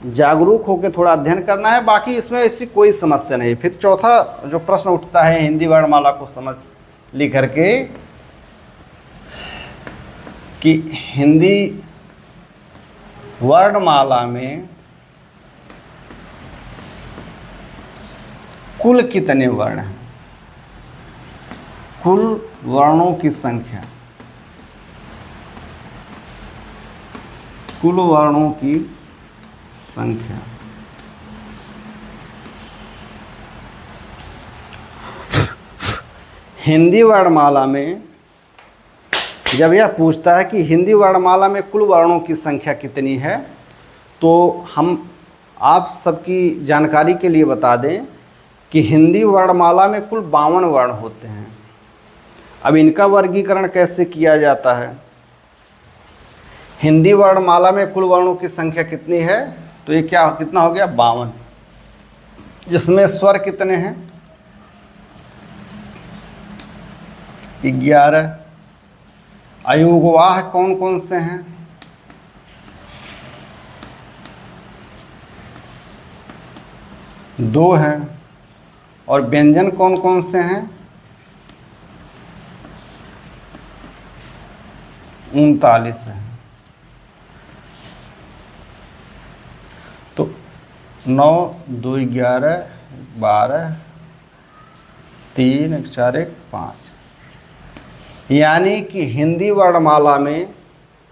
जागरूक होकर थोड़ा अध्ययन करना है, बाकी इसमें ऐसी कोई समस्या नहीं। फिर चौथा जो प्रश्न उठता है हिंदी वर्णमाला को समझ लिख करके कि हिंदी वर्णमाला में कुल कितने वर्ण हैं? कुल वर्णों की संख्या, कुल वर्णों की संख्या। हिंदी वर्णमाला में जब यह पूछता है कि हिंदी वर्णमाला में कुल वर्णों की संख्या कितनी है, तो हम आप सबकी जानकारी के लिए बता दें कि हिंदी वर्णमाला में कुल 52 वर्ण होते हैं। अब इनका वर्गीकरण कैसे किया जाता है? हिंदी वर्णमाला में कुल वर्णों की संख्या कितनी है? तो ये कितना हो गया? 52। जिसमें स्वर कितने हैं? 11। अयोगवाह कौन कौन से हैं? 2 हैं। और व्यंजन कौन कौन से हैं? 39 हैं। तो 9, 2, 11, 12, 3, 1, 4, 1, 5। यानी कि हिंदी वर्णमाला में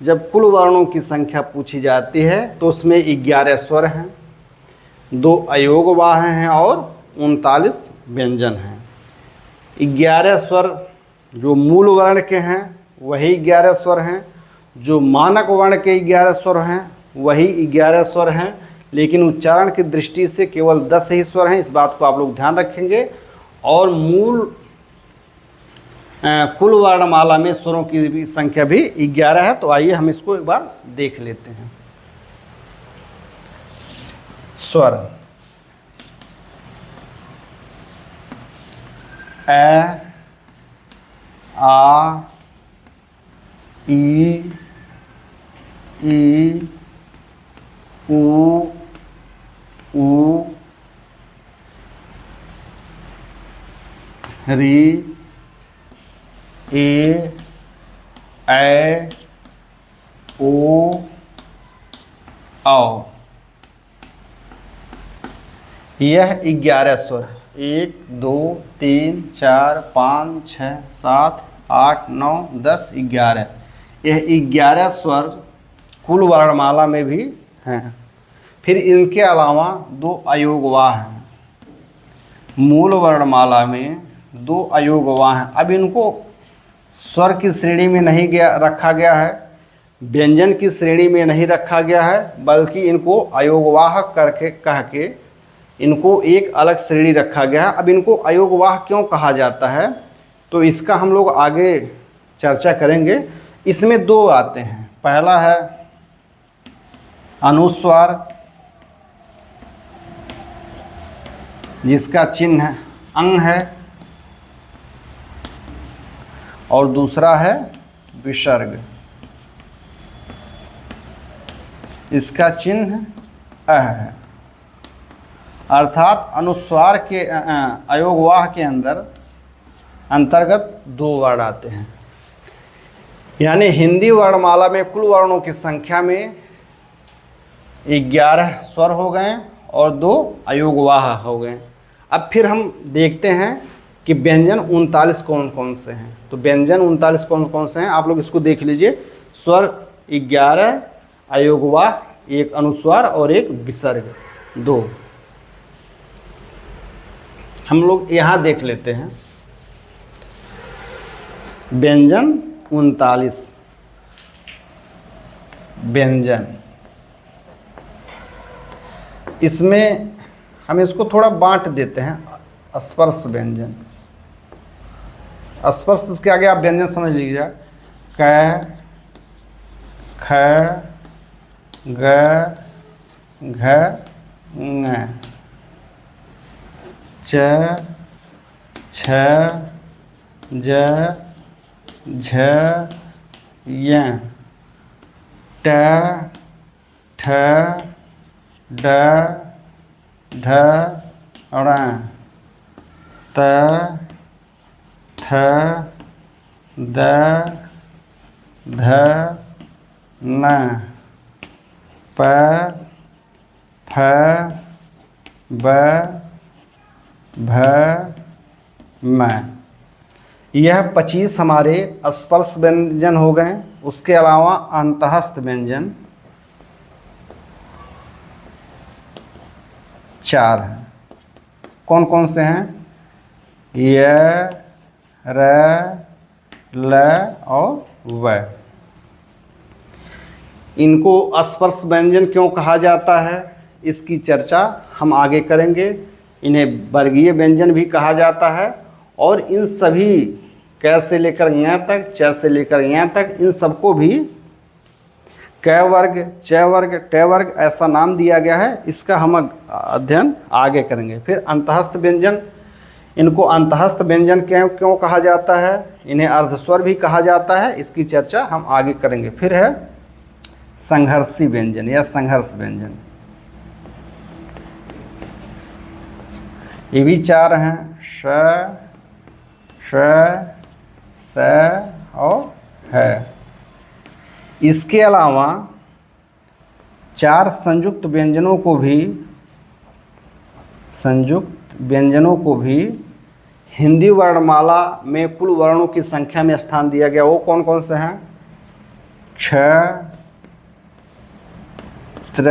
जब कुल वर्णों की संख्या पूछी जाती है तो उसमें 11 स्वर हैं, 2 अयोगवाह हैं और 39 व्यंजन हैं। 11 स्वर जो मूल वर्ण के हैं वही 11 स्वर हैं, जो मानक वर्ण के 11 स्वर हैं वही 11 स्वर हैं, लेकिन उच्चारण की दृष्टि से केवल 10 ही स्वर हैं। इस बात को आप लोग ध्यान रखेंगे। और मूल कुल वर्णमाला में स्वरों की भी संख्या भी 11 है। तो आइए हम इसको एक बार देख लेते हैं। स्वर: ए, आ, ई, ऊ, री, ए, ऐ, ओ, औ। यह 11 स्वर 1, 2, 3, 4, 5, 6, 7, 8, 9, 10, 11। यह 11 स्वर कुल वर्णमाला में भी हैं। फिर इनके अलावा 2 अयोगवाह हैं। मूल वर्णमाला में 2 अयोगवाह हैं। अब इनको स्वर की श्रेणी में नहीं रखा गया है, व्यंजन की श्रेणी में नहीं रखा गया है, बल्कि इनको अयोगवाह कह के इनको एक अलग श्रेणी रखा गया है। अब इनको अयोगवाह क्यों कहा जाता है तो इसका हम लोग आगे चर्चा करेंगे। इसमें 2 आते हैं। पहला है अनुस्वार, जिसका चिन्ह अंग है, और दूसरा है विसर्ग, इसका चिन्ह अ है। अर्थात अनुस्वार के अयोगवाह के अंतर्गत 2 वर्ण आते हैं। यानी हिंदी वर्णमाला में कुल वर्णों की संख्या में 11 स्वर हो गए और 2 अयोगवाह हो गए। अब फिर हम देखते हैं कि व्यंजन 39 कौन कौन से हैं। तो व्यंजन 39 कौन कौन से हैं आप लोग इसको देख लीजिए। स्वर 11, अयोगवाह 1, अनुस्वार और 1 विसर्ग 2। हम लोग यहाँ देख लेते हैं। व्यंजन 39 व्यंजन, इसमें हम इसको थोड़ा बांट देते हैं। स्पर्श व्यंजन, स्पर्श के आगे आप व्यंजन समझ लीजिए। क, ख, ग, घ, ङ, च, छ, ज, झ, य, ट, ठ, ड, ढ, ण, त, थ, द, ध, न, प, फ, ब, भ, म। यह 25 हमारे स्पर्श व्यंजन हो गए। उसके अलावा अंतःस्थ व्यंजन 4 हैं। कौन कौन से हैं? य, र, ल और व। इनको स्पर्श व्यंजन क्यों कहा जाता है इसकी चर्चा हम आगे करेंगे। इन्हें वर्गीय व्यंजन भी कहा जाता है। और इन सभी क से लेकर ङ तक, च से लेकर ञ तक, इन सबको भी क वर्ग, च वर्ग, ट वर्ग ऐसा नाम दिया गया है। इसका हम अध्ययन आगे करेंगे। फिर अंतःस्थ व्यंजन, इनको अंतःस्थ व्यंजन क्यों कहा जाता है, इन्हें अर्धस्वर भी कहा जाता है, इसकी चर्चा हम आगे करेंगे। फिर है संघर्षी व्यंजन या संघर्ष व्यंजन। ये भी 4 हैं, श, स और है। इसके अलावा 4 संयुक्त व्यंजनों को भी हिंदी वर्णमाला में कुल वर्णों की संख्या में स्थान दिया गया। वो कौन कौन से हैं? क्ष, त्र,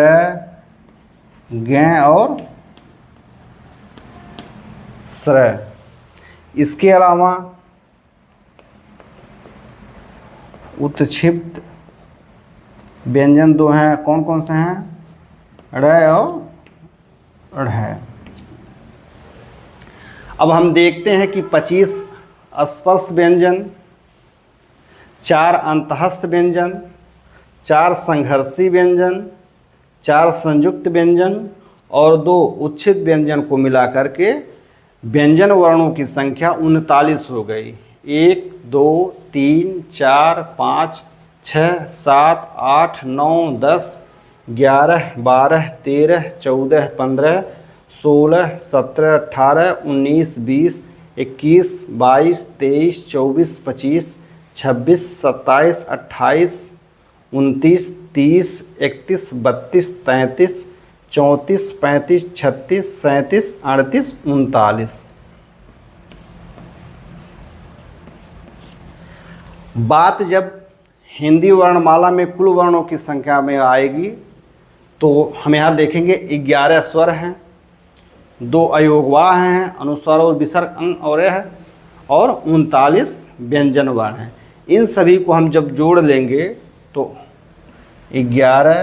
ज्ञ और स्र। इसके अलावा उत्क्षिप्त व्यंजन 2 हैं। कौन कौन से हैं? ड़ और ढ़। अब हम देखते हैं कि 25 स्पर्श व्यंजन, 4 अंतःस्थ व्यंजन, 4 संघर्षी व्यंजन, 4 संयुक्त व्यंजन और 2 उच्छित व्यंजन को मिलाकर के व्यंजन वर्णों की संख्या 39 हो गई। 1, 2, 3, 4, 5, 6, 7, 8, 9, 10, 11, 12, 13, 14, 15, 16, 17, 18, 19, 20, 21, 22, 23, 24, 25, 26, 27, 28, 29, 30, 31, 32, 33, 34, 35, 36, 37, 38, 39। बात जब हिंदी वर्णमाला में कुल वर्णों की संख्या में आएगी तो हम यहाँ देखेंगे 11 स्वर हैं, 2 अयोगवाह हैं, अनुस्वार और विसर्ग अंग और है, और 39 व्यंजन वर्ण हैं। इन सभी को हम जब जोड़ लेंगे तो 11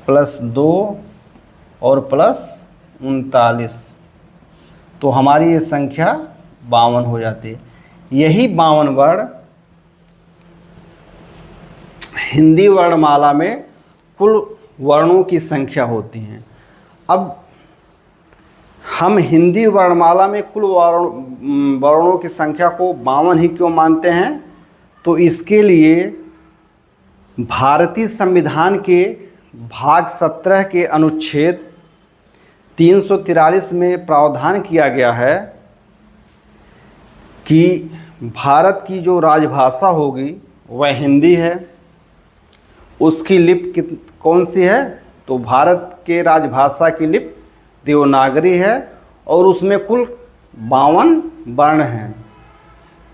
प्लस 2 और प्लस 39, तो हमारी ये संख्या 52 हो जाती है। यही 52 वर्ण हिंदी वर्णमाला में कुल वर्णों की संख्या होती हैं। अब हम हिंदी वर्णमाला में कुल वर्णों की संख्या को 52 ही क्यों मानते हैं? तो इसके लिए भारतीय संविधान के भाग 17 के अनुच्छेद 343 में प्रावधान किया गया है कि भारत की जो राजभाषा होगी वह हिंदी है। उसकी लिपि कौन सी है? तो भारत के राजभाषा की लिपि देवनागरी है और उसमें कुल 52 वर्ण हैं।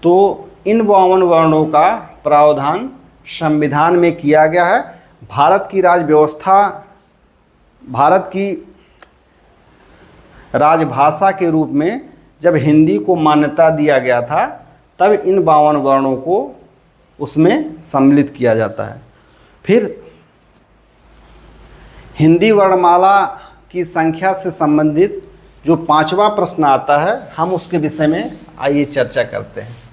तो इन 52 वर्णों का प्रावधान संविधान में किया गया है। भारत की राजव्यवस्था, भारत की राजभाषा के रूप में जब हिंदी को मान्यता दिया गया था तब इन 52 वर्णों को उसमें सम्मिलित किया जाता है। फिर हिंदी वर्णमाला की संख्या से संबंधित जो 5वां प्रश्न आता है, हम उसके विषय में आइए चर्चा करते हैं।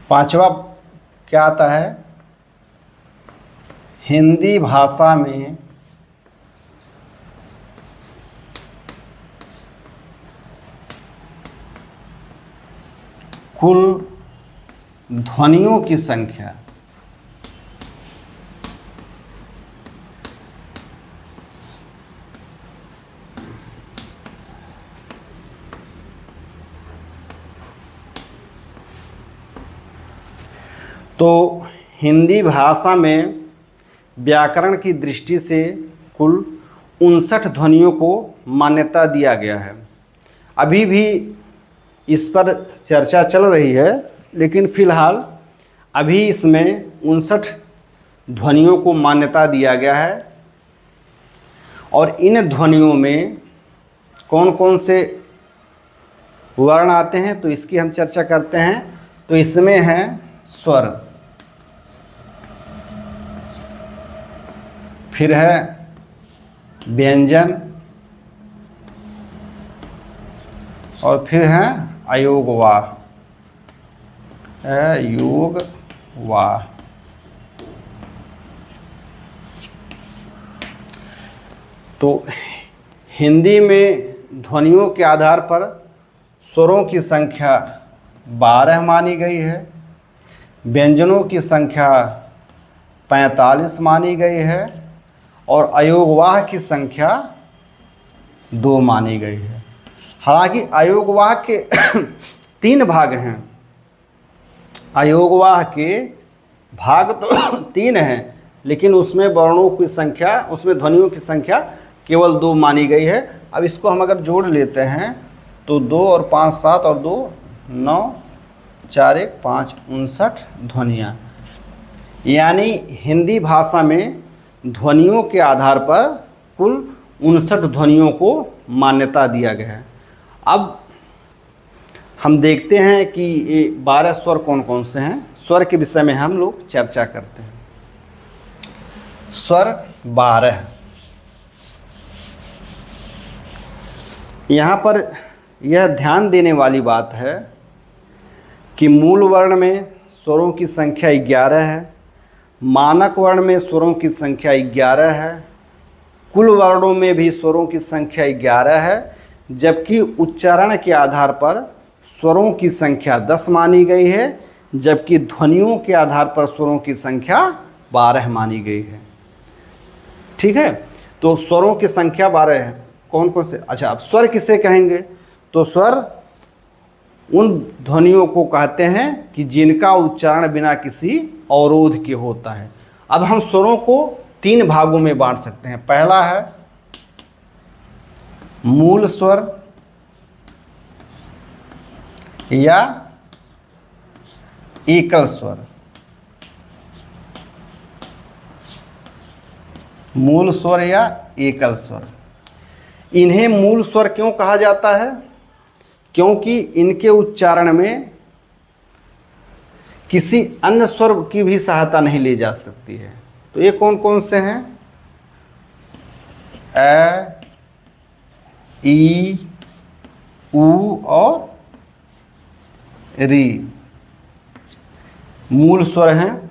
पांचवा क्या आता है? हिंदी भाषा में कुल ध्वनियों की संख्या। तो हिंदी भाषा में व्याकरण की दृष्टि से कुल 59 ध्वनियों को मान्यता दिया गया है। अभी भी इस पर चर्चा चल रही है, लेकिन फिलहाल अभी इसमें 59 ध्वनियों को मान्यता दिया गया है और इन ध्वनियों में कौन कौन से वर्ण आते हैं तो इसकी हम चर्चा करते हैं। तो इसमें है स्वर, फिर है व्यंजन और फिर है अयोगवाह, अयोगवाह। तो हिंदी में ध्वनियों के आधार पर स्वरों की संख्या 12 मानी गई है, व्यंजनों की संख्या 45 मानी गई है और अयोगवाह की संख्या 2 मानी गई है। हालांकि अयोगवाह के 3 भाग हैं, अयोगवाह के भाग तो 3 हैं, लेकिन उसमें वर्णों की संख्या, उसमें ध्वनियों की संख्या केवल 2 मानी गई है। अब इसको हम अगर जोड़ लेते हैं तो 2 और 5 7 और 2 9 4 1 5 59 ध्वनियाँ, यानी हिंदी भाषा में ध्वनियों के आधार पर कुल 59 ध्वनियों को मान्यता दिया गया है। अब हम देखते हैं कि ये 12 स्वर कौन कौन से हैं। स्वर के विषय में हम लोग चर्चा करते हैं। स्वर 12, यहाँ पर यह ध्यान देने वाली बात है कि मूल वर्ण में स्वरों की संख्या 11 है, मानक वर्ण में स्वरों की संख्या 11 है, कुल वर्णों में भी स्वरों की संख्या 11 है, जबकि उच्चारण के आधार पर स्वरों की संख्या 10 मानी गई है, जबकि ध्वनियों के आधार पर स्वरों की संख्या 12 मानी गई है। ठीक है, तो स्वरों की संख्या 12 है। कौन कौन से? अच्छा, अब स्वर किसे कहेंगे? तो स्वर उन ध्वनियों को कहते हैं कि जिनका उच्चारण बिना किसी अवरोध के होता है। अब हम स्वरों को 3 भागों में बांट सकते हैं। पहला है मूल स्वर या एकल स्वर। मूल स्वर या एकल स्वर, इन्हें मूल स्वर क्यों कहा जाता है? क्योंकि इनके उच्चारण में किसी अन्य स्वर की भी सहायता नहीं ली जा सकती है। तो ये कौन कौन से हैं? ए, ई, ऊ और री मूल स्वर हैं।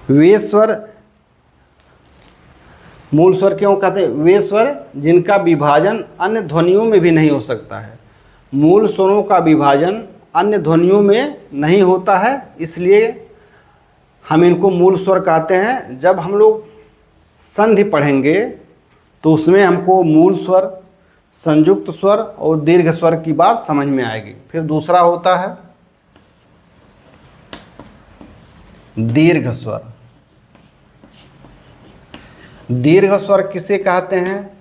वे स्वर, मूल स्वर क्यों कहते हैं? वे स्वर जिनका विभाजन अन्य ध्वनियों में भी नहीं हो सकता है। मूल स्वरों का विभाजन अन्य ध्वनियों में नहीं होता है, इसलिए हम इनको मूल स्वर कहते हैं। जब हम लोग संधि पढ़ेंगे तो उसमें हमको मूल स्वर, संयुक्त स्वर और दीर्घ स्वर की बात समझ में आएगी। फिर दूसरा होता है दीर्घ स्वर। दीर्घ स्वर किसे कहते हैं?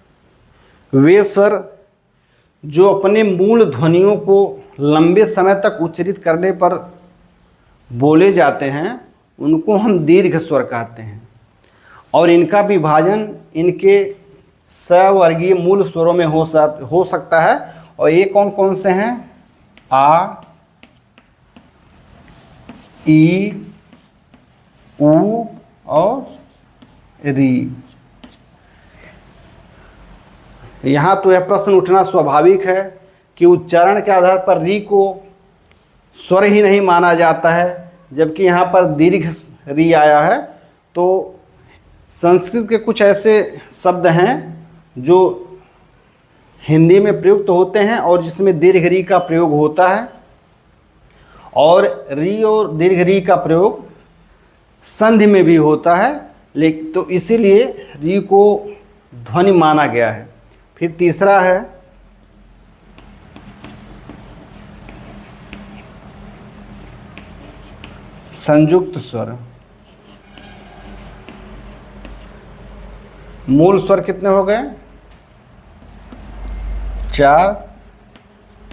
वे स्वर जो अपने मूल ध्वनियों को लंबे समय तक उच्चारित करने पर बोले जाते हैं, उनको हम दीर्घ स्वर कहते हैं। और इनका विभाजन इनके सवर्गीय मूल स्वरों में हो सकता है। और ये कौन कौन से हैं? आ, ई, ऊ और री। यहाँ तो यह प्रश्न उठना स्वाभाविक है कि उच्चारण के आधार पर री को स्वर ही नहीं माना जाता है, जबकि यहाँ पर दीर्घ री आया है। तो संस्कृत के कुछ ऐसे शब्द हैं जो हिंदी में प्रयुक्त होते हैं और जिसमें दीर्घ री का प्रयोग होता है, और री और दीर्घ री का प्रयोग संधि में भी होता है, लेकिन तो इसीलिए री को ध्वनि माना गया है। फिर तीसरा है संयुक्त स्वर। मूल स्वर कितने हो गए? 4,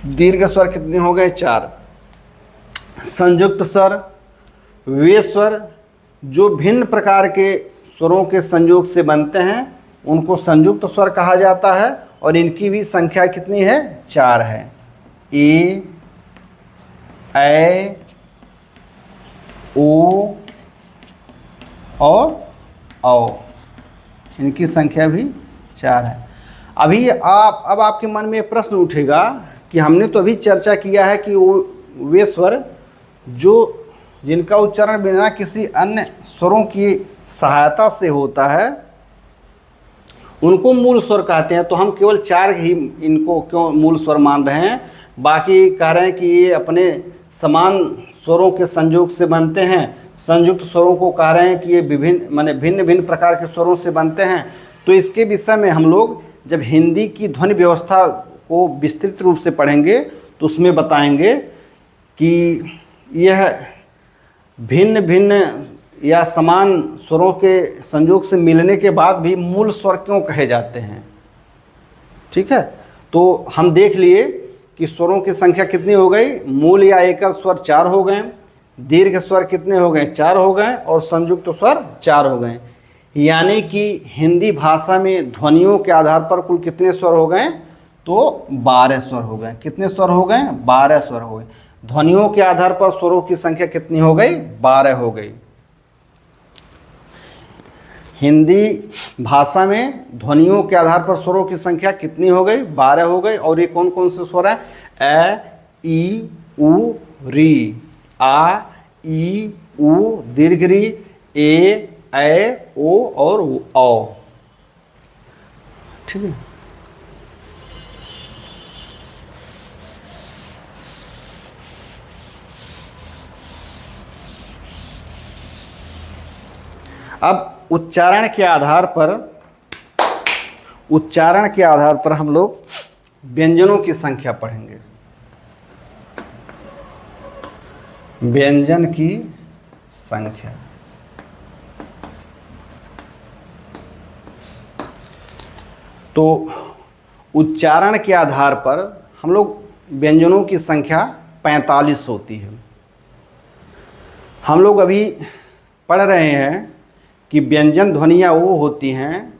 दीर्घ स्वर कितने हो गए? 4। संयुक्त स्वर, वे स्वर जो भिन्न प्रकार के स्वरों के संयोग से बनते हैं उनको संयुक्त स्वर कहा जाता है, और इनकी भी संख्या कितनी है? 4 है। ए, ऐ, ओ और औ, इनकी संख्या भी 4 है। अभी अब आपके मन में प्रश्न उठेगा कि हमने तो अभी चर्चा किया है कि वो वे स्वर जो जिनका उच्चारण बिना किसी अन्य स्वरों की सहायता से होता है उनको मूल स्वर कहते हैं, तो हम केवल 4 ही इनको क्यों मूल स्वर मान रहे हैं? बाकी कह रहे हैं कि ये अपने समान स्वरों के संयोग से बनते हैं। संयुक्त स्वरों को कह रहे हैं कि ये भिन्न भिन्न प्रकार के स्वरों से बनते हैं। तो इसके विषय में हम लोग जब हिंदी की ध्वनि व्यवस्था को विस्तृत रूप से पढ़ेंगे तो उसमें बताएंगे कि यह भिन्न भिन्न या समान स्वरों के संयोग से मिलने के बाद भी मूल स्वर क्यों कहे जाते हैं। ठीक है, तो हम देख लिए कि स्वरों की संख्या कितनी हो गई? मूल या एकल स्वर 4 हो गए, दीर्घ स्वर कितने हो गए? 4 हो गए, और संयुक्त स्वर 4 हो गए। यानी कि हिंदी भाषा में ध्वनियों के आधार पर कुल कितने स्वर हो गए? तो 12 स्वर हो गए। कितने स्वर हो गए? 12 स्वर हो गए। ध्वनियों के आधार पर स्वरों की संख्या कितनी हो गई? 12 हो गई। हिंदी भाषा में ध्वनियों के आधार पर स्वरों की संख्या कितनी हो गई? 12 हो गई। और ये कौन कौन से स्वर हैं? ए, ई, उ, री। आ, ई, उ, दीर्घ री, ए, ऐ, ओ और औ। ठीक है। अब उच्चारण के आधार पर हम लोग व्यंजनों की संख्या पढ़ेंगे। व्यंजन की संख्या। तो उच्चारण के आधार पर हम लोग व्यंजनों की संख्या 45 होती है। हम लोग अभी पढ़ रहे हैं कि व्यंजन ध्वनियाँ वो होती हैं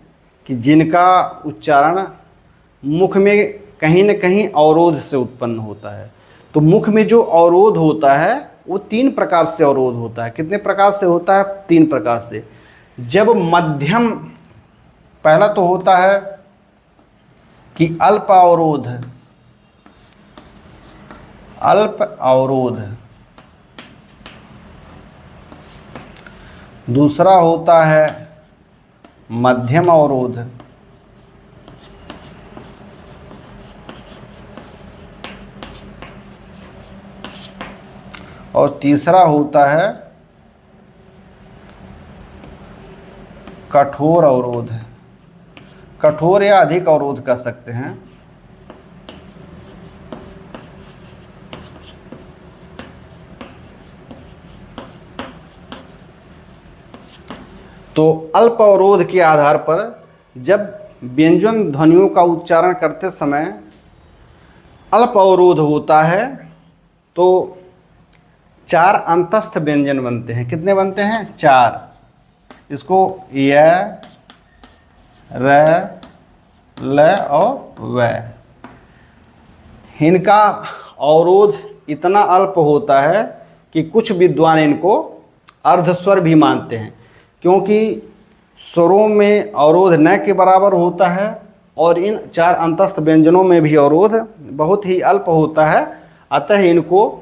कि जिनका उच्चारण मुख में कहीं न कहीं अवरोध से उत्पन्न होता है। तो मुख में जो अवरोध होता है वो 3 प्रकार से अवरोध होता है। कितने प्रकार से होता है? 3 प्रकार से। जब मध्यम, पहला तो होता है कि अल्प अवरोध, दूसरा होता है मध्यम अवरोध, और तीसरा होता है कठोर अवरोध। कठोर या अधिक अवरोध कह सकते हैं। तो अल्प अवरोध के आधार पर जब व्यंजन ध्वनियों का उच्चारण करते समय अल्प अवरोध होता है तो 4 अंतस्थ व्यंजन बनते हैं। कितने बनते हैं? 4। इसको य, र, ल और व। इनका अवरोध इतना अल्प होता है कि कुछ विद्वान इनको अर्धस्वर भी मानते हैं, क्योंकि स्वरों में अवरोध न के बराबर होता है और इन 4 अंतस्थ व्यंजनों में भी अवरोध बहुत ही अल्प होता है। अतः इनको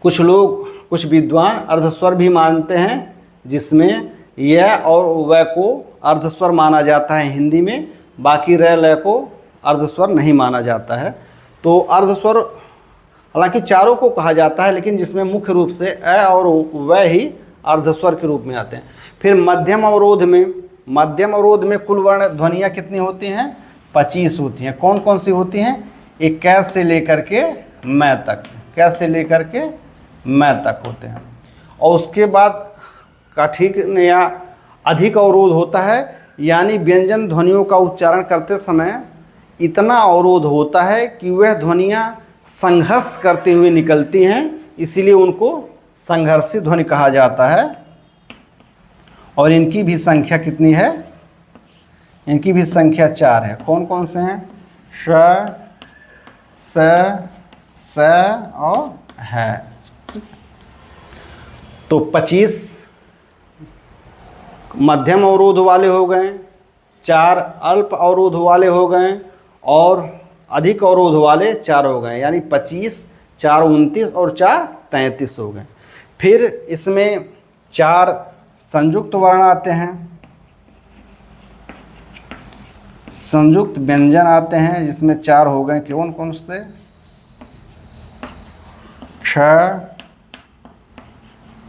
कुछ विद्वान अर्धस्वर भी मानते हैं, जिसमें यह और वह को अर्धस्वर माना जाता है हिंदी में, बाकी र ल को अर्धस्वर नहीं माना जाता है। तो अर्धस्वर हालांकि चारों को कहा जाता है, लेकिन जिसमें मुख्य रूप से अ और वह ही अर्धस्वर के रूप में आते हैं। फिर मध्यम अवरोध में कुल वर्ण ध्वनियाँ कितनी होती हैं? 25 होती हैं। कौन कौन सी होती हैं? एक कै से लेकर के मैं तक, कै से लेकर के मैं तक होते हैं। और उसके बाद कठिक या अधिक अवरोध होता है, यानी व्यंजन ध्वनियों का उच्चारण करते समय इतना अवरोध होता है कि वह ध्वनियाँ संघर्ष करते हुए निकलती हैं, इसीलिए उनको संघर्षी ध्वनि कहा जाता है। और इनकी भी संख्या कितनी है? इनकी भी संख्या 4 है। कौन कौन से हैं? श, स और है। तो 25 मध्यम अवरोध वाले हो गए, 4 अल्प अवरोध वाले हो गए और अधिक अवरोध वाले 4 हो गए, यानी 25, 4 29 और 4 33 हो गए। फिर इसमें 4 संयुक्त वर्ण आते हैं, संयुक्त व्यंजन आते हैं, जिसमें 4 हो गए। कौन कौन से? क्ष,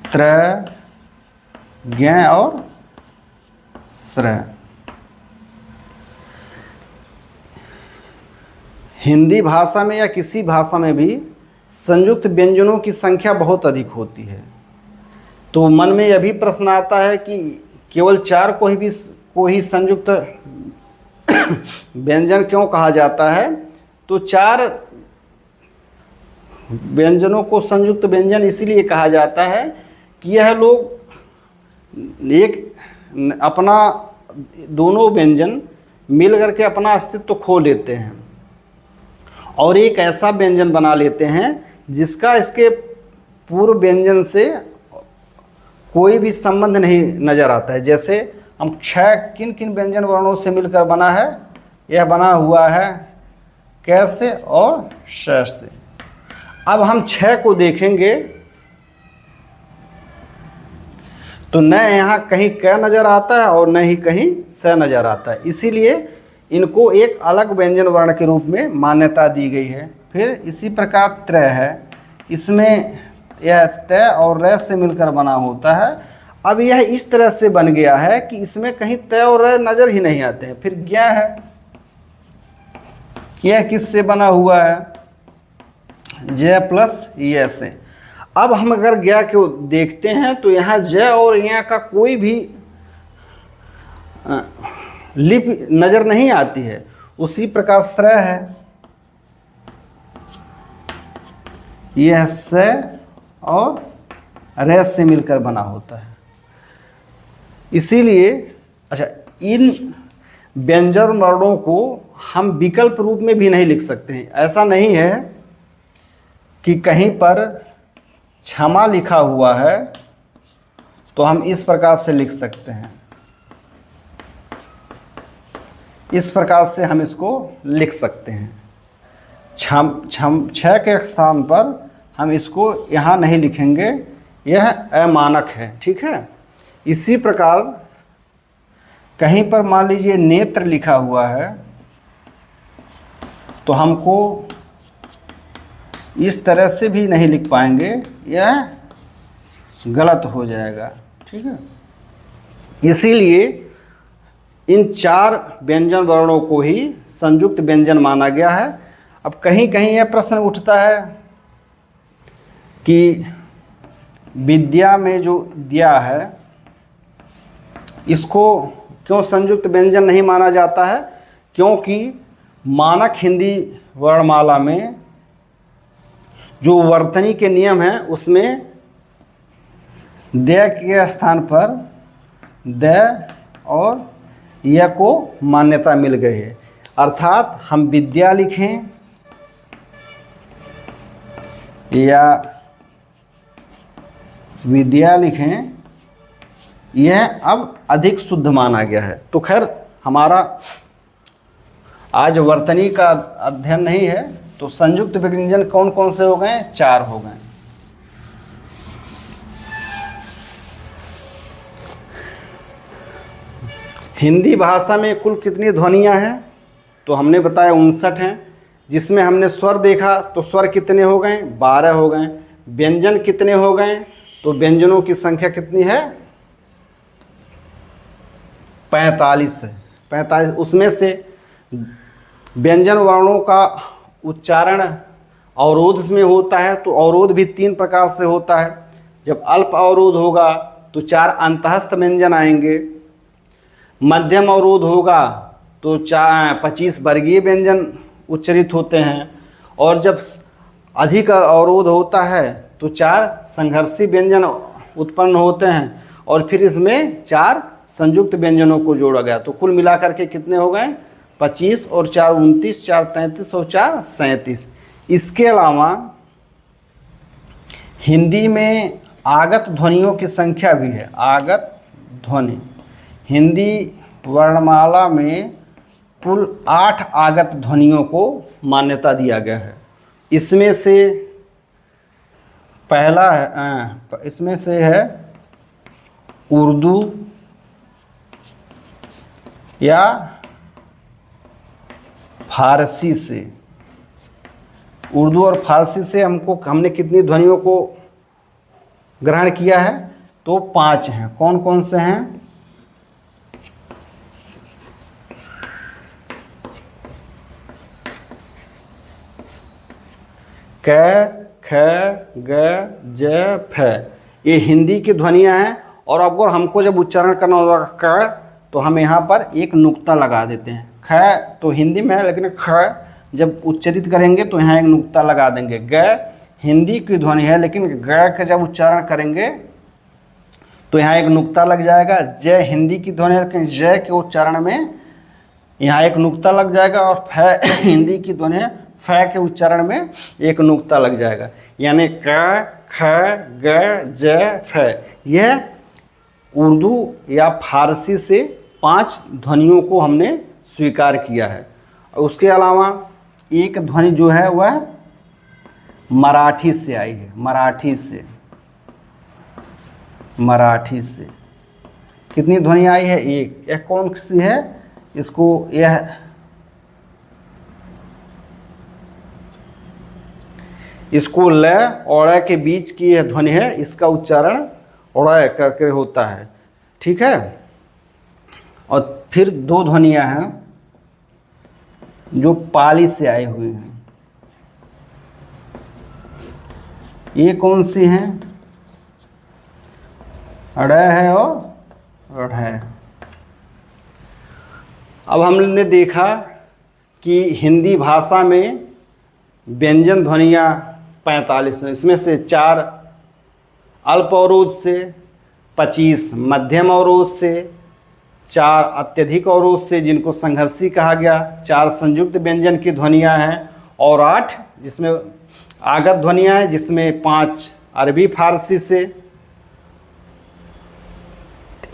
त्र, ज्ञ और स्र। हिंदी भाषा में या किसी भाषा में भी संयुक्त व्यंजनों की संख्या बहुत अधिक होती है। तो मन में यह भी प्रश्न आता है कि केवल 4 को ही संयुक्त व्यंजन क्यों कहा जाता है? तो 4 व्यंजनों को संयुक्त व्यंजन इसीलिए कहा जाता है कि यह लोग एक अपना दोनों व्यंजन मिल करके अपना अस्तित्व खो लेते हैं और एक ऐसा व्यंजन बना लेते हैं जिसका इसके पूर्व व्यंजन से कोई भी संबंध नहीं नज़र आता है। जैसे हम क्षय किन किन व्यंजन वर्णों से मिलकर बना है? यह बना हुआ है कैसे और श से। अब हम क्षय को देखेंगे तो न यहाँ कहीं क नज़र आता है और न ही कहीं स नज़र आता है, इसीलिए इनको एक अलग व्यंजन वर्ण के रूप में मान्यता दी गई है। फिर इसी प्रकार त्रय है, इसमें यह त और र से मिलकर बना होता है। अब यह इस तरह से बन गया है कि इसमें कहीं त और र नज़र ही नहीं आते हैं। फिर ज्ञ है, यह किससे बना हुआ है? ज प्लस य से। अब हम अगर ज्ञ को देखते हैं तो यहाँ ज और य का कोई भी लिपि नज़र नहीं आती है। उसी प्रकार स्र है, यह स और र से मिलकर बना होता है। इसीलिए अच्छा, इन व्यंजन वर्णों को हम विकल्प रूप में भी नहीं लिख सकते हैं। ऐसा नहीं है कि कहीं पर क्षमा लिखा हुआ है तो हम इस प्रकार से लिख सकते हैं, इस प्रकार से हम इसको लिख सकते हैं। क्षय के स्थान पर हम इसको यहाँ नहीं लिखेंगे, यह अमानक है, ठीक है। इसी प्रकार कहीं पर मान लीजिए नेत्र लिखा हुआ है तो हमको इस तरह से भी नहीं लिख पाएंगे, यह गलत हो जाएगा, ठीक है। इसीलिए इन 4 व्यंजन वर्णों को ही संयुक्त व्यंजन माना गया है। अब कहीं कहीं यह प्रश्न उठता है कि विद्या में जो दिया है इसको क्यों संयुक्त व्यंजन नहीं माना जाता है? क्योंकि मानक हिंदी वर्णमाला में जो वर्तनी के नियम हैं उसमें द के स्थान पर द और य को मान्यता मिल गई है। अर्थात हम विद्या लिखें या विद्या लिखें, यह अब अधिक शुद्ध माना गया है। तो खैर हमारा आज वर्तनी का अध्ययन नहीं है, तो संयुक्त व्यंजन कौन कौन से हो गए? 4 हो गए। हिंदी भाषा में कुल कितनी ध्वनियाँ हैं? तो हमने बताया 59 हैं, जिसमें हमने स्वर देखा तो स्वर कितने हो गए? 12 हो गए। व्यंजन कितने हो गए? तो व्यंजनों की संख्या कितनी है? 45 है। 45, उसमें से व्यंजन वर्णों का उच्चारण अवरोध में होता है, तो अवरोध भी 3 प्रकार से होता है। जब अल्प अवरोध होगा तो 4 अंतःस्थ व्यंजन आएंगे, मध्यम अवरोध होगा तो 25 वर्गीय व्यंजन उच्चरित होते हैं, और जब अधिक अवरोध होता है तो 4 संघर्षी व्यंजन उत्पन्न होते हैं, और फिर इसमें 4 संयुक्त व्यंजनों को जोड़ा गया। तो कुल मिलाकर के कितने हो गए? 25 और 4 29, 4 33 और 4 37। इसके अलावा हिंदी में आगत ध्वनियों की संख्या भी है। आगत ध्वनि, हिंदी वर्णमाला में कुल 8 आगत ध्वनियों को मान्यता दिया गया है। इसमें से पहला है, इसमें से है उर्दू या फारसी से। उर्दू और फारसी से हमने कितनी ध्वनियों को ग्रहण किया है? तो 5 हैं। कौन कौन से हैं? क, ख, ग, ज, फ, ये हिंदी की ध्वनियाँ हैं। और अगर हमको जब उच्चारण करना होगा क, तो हम यहाँ पर एक नुक्ता लगा देते हैं। ख तो हिंदी में है, लेकिन ख जब उच्चरित करेंगे तो यहाँ एक नुक्ता लगा देंगे। ग हिंदी की ध्वनि है, लेकिन ग का जब उच्चारण करेंगे तो यहाँ एक नुक्ता लग जाएगा। ज हिंदी की ध्वनि है, लेकिन ज के उच्चारण में यहाँ एक नुक्ता लग जाएगा। और फ हिंदी की ध्वनि है, फ के उच्चारण में एक नुक्ता लग जाएगा। यानी क, ख, ग, ज, फ। यह उर्दू या फारसी से 5 ध्वनियों को हमने स्वीकार किया है। और उसके अलावा एक ध्वनि जो है वह मराठी से आई है। मराठी से कितनी ध्वनि आई है? एक। यह कौन सी है? इसको ल और ड़ के बीच की यह ध्वनि है, इसका उच्चारण ड़ करके होता है। ठीक है। और फिर 2 ध्वनियाँ हैं जो पाली से आई हुई हैं। ये कौन सी हैं? ड़ है और ढ़ है। अब हमने देखा कि हिंदी भाषा में व्यंजन ध्वनियाँ 45 हैं। इसमें से 4 अल्प अवरोध से, 25 मध्यम अवरोध से, 4 अत्यधिक अवरोध से जिनको संघर्षी कहा गया, 4 संयुक्त व्यंजन की ध्वनियाँ हैं, और 8 जिसमें आगत ध्वनियाँ हैं, जिसमें 5 अरबी फारसी से,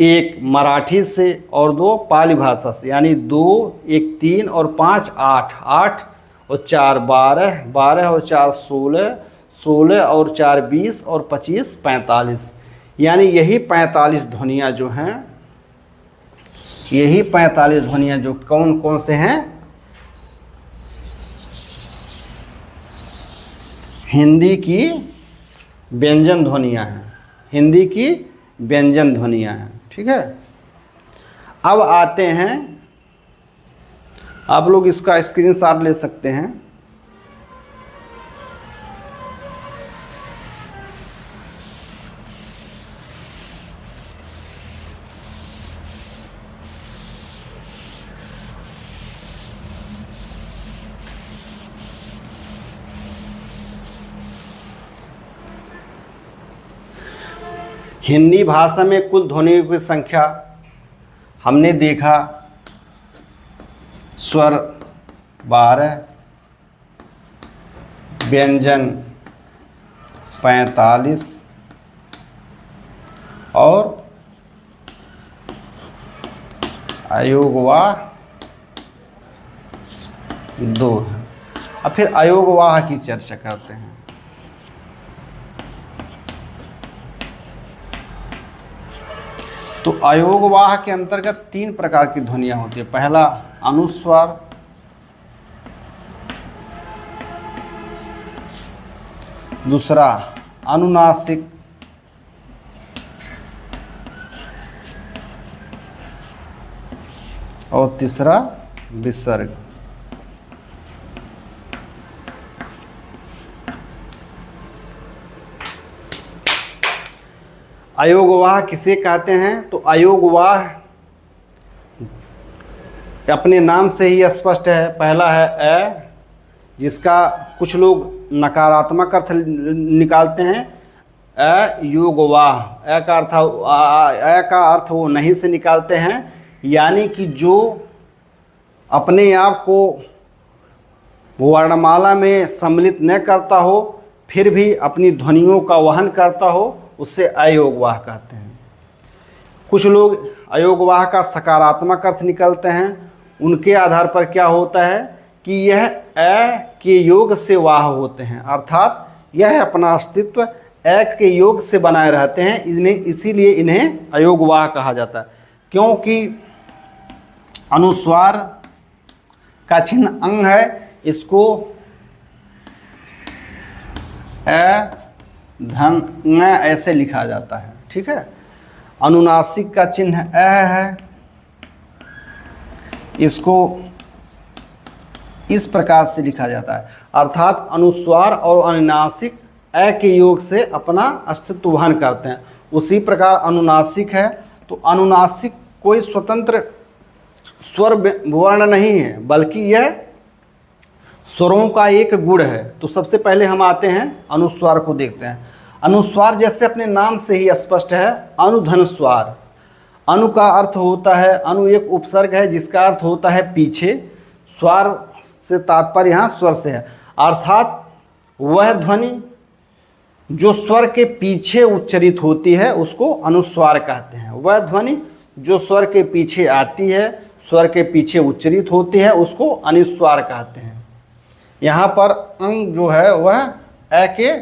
1 मराठी से और 2 पाली भाषा से। यानी 2, 1 3 और 5 8, 8 और 4 12, 12 और 4 16, 16 और 4 20 और 25 45। यानी यही 45 ध्वनियाँ जो हैं, यही 45 ध्वनियाँ जो कौन कौन से हैं? हिंदी की व्यंजन ध्वनियाँ हैं। हिंदी की व्यंजन ध्वनियाँ हैं। ठीक है। अब आते हैं, आप लोग इसका स्क्रीनशॉट ले सकते हैं। हिंदी भाषा में कुल ध्वनियों की संख्या हमने देखा, स्वर 12, व्यंजन 45 और अयोगवाह 2 है। अब फिर अयोगवाह की चर्चा करते हैं। तो अयोगवाह के अंतर्गत 3 प्रकार की ध्वनियाँ होती है। पहला अनुस्वार, दूसरा अनुनासिक, और तीसरा विसर्ग। अयोगवाह किसे कहते हैं? तो अयोगवाह अपने नाम से ही स्पष्ट है। पहला है अ, जिसका कुछ लोग नकारात्मक अर्थ निकालते हैं, अयोगवाह। अ का अर्थ वो नहीं से निकालते हैं, यानी कि जो अपने आप को वर्णमाला में सम्मिलित न करता हो फिर भी अपनी ध्वनियों का वहन करता हो, उससे अयोगवाह कहते हैं। कुछ लोग अयोगवाह का सकारात्मक अर्थ निकलते हैं। उनके आधार पर क्या होता है कि यह अ के योग से वाह होते हैं, अर्थात यह अपना अस्तित्व अ के योग से बनाए रहते हैं, इसीलिए इन्हें अयोगवाह कहा जाता है। क्योंकि अनुस्वार का चिन्ह अंग है, इसको धन न ऐसे लिखा जाता है, ठीक है। अनुनासिक का चिन्ह है, इसको इस प्रकार से लिखा जाता है, अर्थात अनुस्वार और अनुनासिक अ के योग से अपना अस्तित्व वहन करते हैं। उसी प्रकार अनुनासिक है, तो अनुनासिक कोई स्वतंत्र स्वर वर्ण नहीं है, बल्कि यह स्वरों का एक गुण है। तो सबसे पहले हम आते हैं अनुस्वार को देखते हैं। अनुस्वार जैसे अपने नाम से ही स्पष्ट है, अनुधन स्वर। अनु का अर्थ होता है, अनु एक उपसर्ग है जिसका अर्थ होता है पीछे। स्वर से तात्पर्य यहाँ स्वर से है, अर्थात वह ध्वनि जो स्वर के पीछे उच्चरित होती है उसको अनुस्वार कहते हैं। वह ध्वनि जो स्वर के पीछे आती है, स्वर के पीछे उच्चरित होती है, उसको अनुस्वार कहते हैं। यहाँ पर अंग जो है वह अ के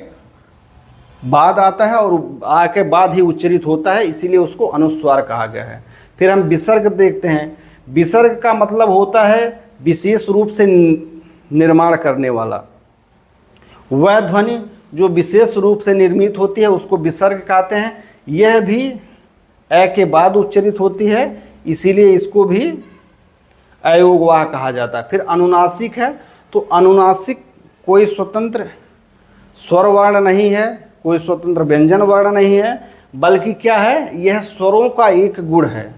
बाद आता है और आ के बाद ही उच्चरित होता है, इसीलिए उसको अनुस्वार कहा गया है। फिर हम विसर्ग देखते हैं। विसर्ग का मतलब होता है विशेष रूप से निर्माण करने वाला। वह ध्वनि जो विशेष रूप से निर्मित होती है उसको विसर्ग कहते हैं। यह भी अ के बाद उच्चरित होती है, इसीलिए इसको भी अयोगवाह कहा जाता है। फिर अनुनासिक है, तो अनुनासिक कोई स्वतंत्र स्वर वर्ण नहीं है, कोई स्वतंत्र व्यंजन वर्ण नहीं है, बल्कि क्या है, यह स्वरों का एक गुण है।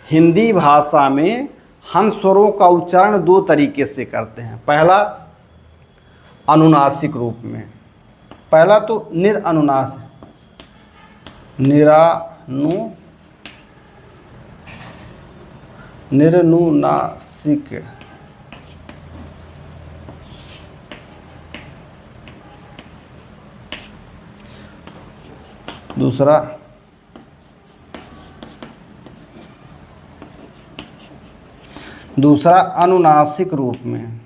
हिंदी भाषा में हम स्वरों का उच्चारण दो तरीके से करते हैं। पहला अनुनासिक रूप में, पहला तो निरनुनासिक। दूसरा अनुनासिक रूप में।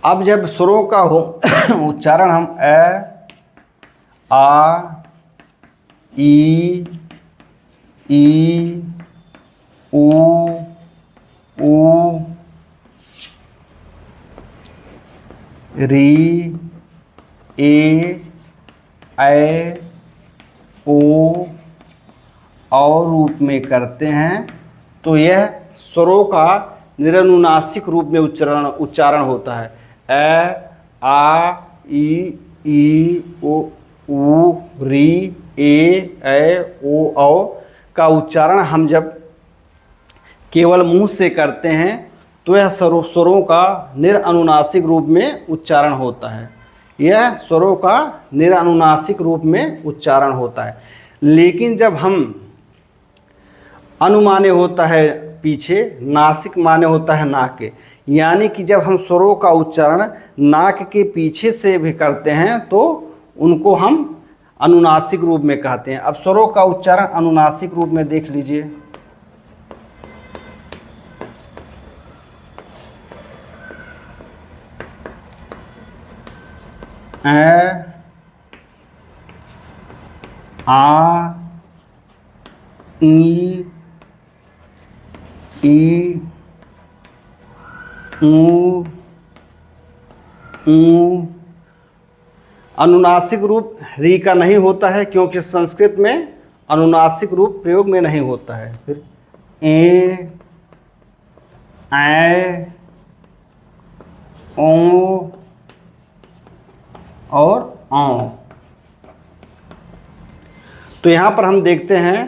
अब जब स्वरों का उच्चारण हम अ, आ, ई, ऊ, री, ए, ऐ, ओ और रूप में करते हैं, तो यह स्वरों का निरनुनासिक रूप में उच्चारण होता है। अ, आ, ई, ओ, ऊ, री, ए, ऐ, ओ, औ का उच्चारण हम जब केवल मुंह से करते हैं तो यह स्वरों का निरनुनासिक रूप में उच्चारण होता है। यह स्वरों का निरनुनासिक रूप में उच्चारण होता है। लेकिन जब हम अनु माने होता है पीछे, नासिक माने होता है नाक के, यानी कि जब हम स्वरों का उच्चारण नाक के पीछे से भी करते हैं तो उनको हम अनुनासिक रूप में कहते हैं। अब स्वरों का उच्चारण अनुनासिक रूप में देख लीजिए। अ, आ, ई, ऊ, अनुनासिक रूप री का नहीं होता है, क्योंकि संस्कृत में अनुनासिक रूप प्रयोग में नहीं होता है। फिर ए, ऐ, ओ और औ। तो यहाँ पर हम देखते हैं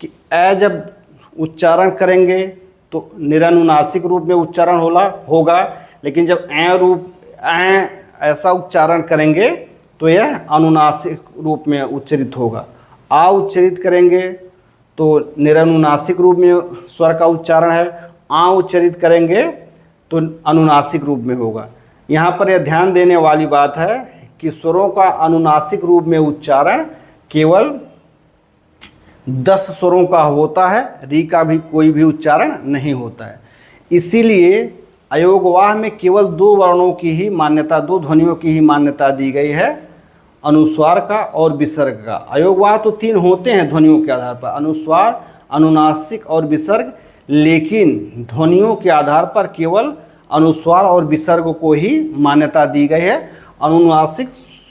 कि ए जब उच्चारण करेंगे तो निरनुनासिक रूप में उच्चारण होगा, लेकिन जब ऐसा उच्चारण करेंगे तो यह अनुनासिक रूप में उच्चरित होगा। आ उच्चरित करेंगे तो निरनुनासिक रूप में स्वर का उच्चारण है, आ उच्चरित करेंगे तो अनुनासिक रूप में होगा। यहाँ पर यह ध्यान देने वाली बात है कि स्वरों का अनुनासिक रूप में उच्चारण केवल 10 स्वरों का होता है, री का भी कोई भी उच्चारण नहीं होता है। इसीलिए अयोगवाह में केवल 2 वर्णों की ही मान्यता, 2 ध्वनियों की ही मान्यता दी गई है, अनुस्वार का और विसर्ग का। अयोगवाह तो 3 होते हैं ध्वनियों के आधार पर, अनुस्वार, अनुनासिक और विसर्ग, लेकिन ध्वनियों के आधार पर केवल अनुस्वार और विसर्ग को ही मान्यता दी गई है। अनुनासिक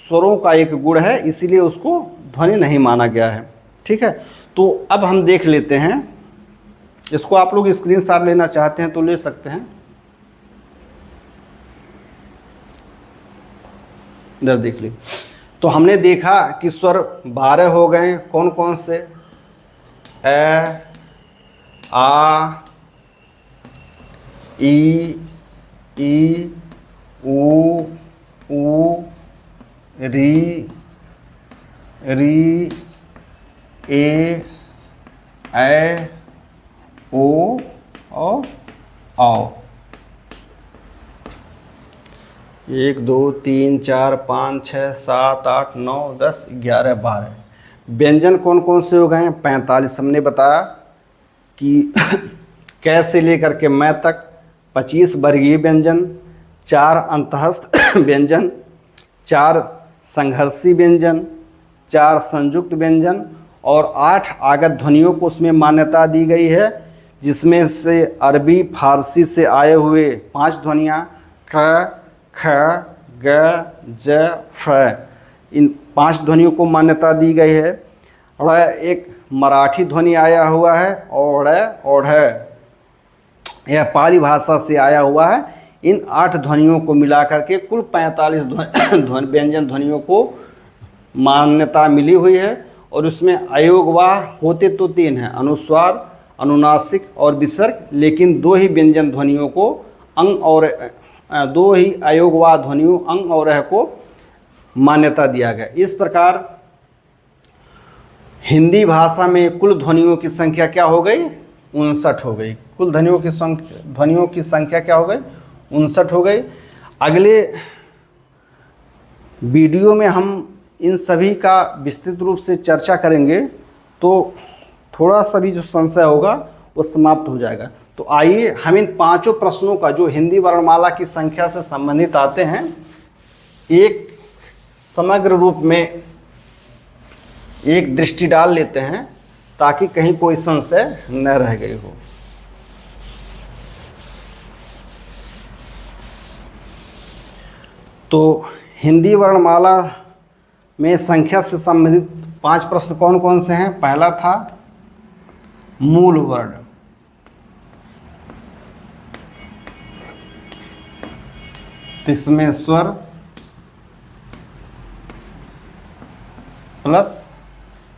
स्वरों का एक गुण है, इसीलिए उसको ध्वनि नहीं माना गया है। ठीक है, तो अब हम देख लेते हैं इसको। आप लोग स्क्रीनशॉट लेना चाहते हैं तो ले सकते हैं। इधर देख लीजिए। तो हमने देखा कि स्वर 12 हो गए। कौन कौन से? ए, आ, ई, ऊ, री, ए, ओ और आओ। 1 2 3 4 5 6 7 8 9 10 11 12 व्यंजन कौन कौन से हो गए हैं? 45 हमने बताया कि कै से लेकर के मैं तक 25 वर्गीय व्यंजन, 4 अंतःस्थ व्यंजन, 4 संघर्षी व्यंजन, 4 संयुक्त व्यंजन और 8 आगत ध्वनियों को उसमें मान्यता दी गई है, जिसमें से अरबी फारसी से आए हुए 5 ध्वनियाँ ख, ख, ग, ज, फ, इन 5 ध्वनियों को मान्यता दी गई है। और एक मराठी ध्वनि आया हुआ है ओढ़, यह पाली भाषा से आया हुआ है। इन 8 ध्वनियों को मिलाकर के कुल 45 व्यंजन ध्वनियों को मान्यता मिली हुई है। और उसमें अयोगवाह होते तो 3 हैं, अनुस्वार, अनुनासिक और विसर्ग, लेकिन 2 ही व्यंजन ध्वनियों को अंग और 2 ही अयोगवाह ध्वनियों अंग और रह को मान्यता दिया गया। इस प्रकार हिंदी भाषा में कुल ध्वनियों की संख्या क्या हो गई? 59 हो गई। कुल ध्वनियों की संख्या क्या हो गई? 59 हो गई। अगले वीडियो में हम इन सभी का विस्तृत रूप से चर्चा करेंगे, तो थोड़ा सा भी जो संशय होगा वो समाप्त हो जाएगा। तो आइए हम इन 5 प्रश्नों का जो हिंदी वर्णमाला की संख्या से संबंधित आते हैं, एक समग्र रूप में एक दृष्टि डाल लेते हैं, ताकि कहीं कोई संशय न रह गई हो। तो हिंदी वर्णमाला में संख्या से संबंधित 5 प्रश्न कौन कौन से हैं? पहला था मूल वर्ण, इसमें स्वर प्लस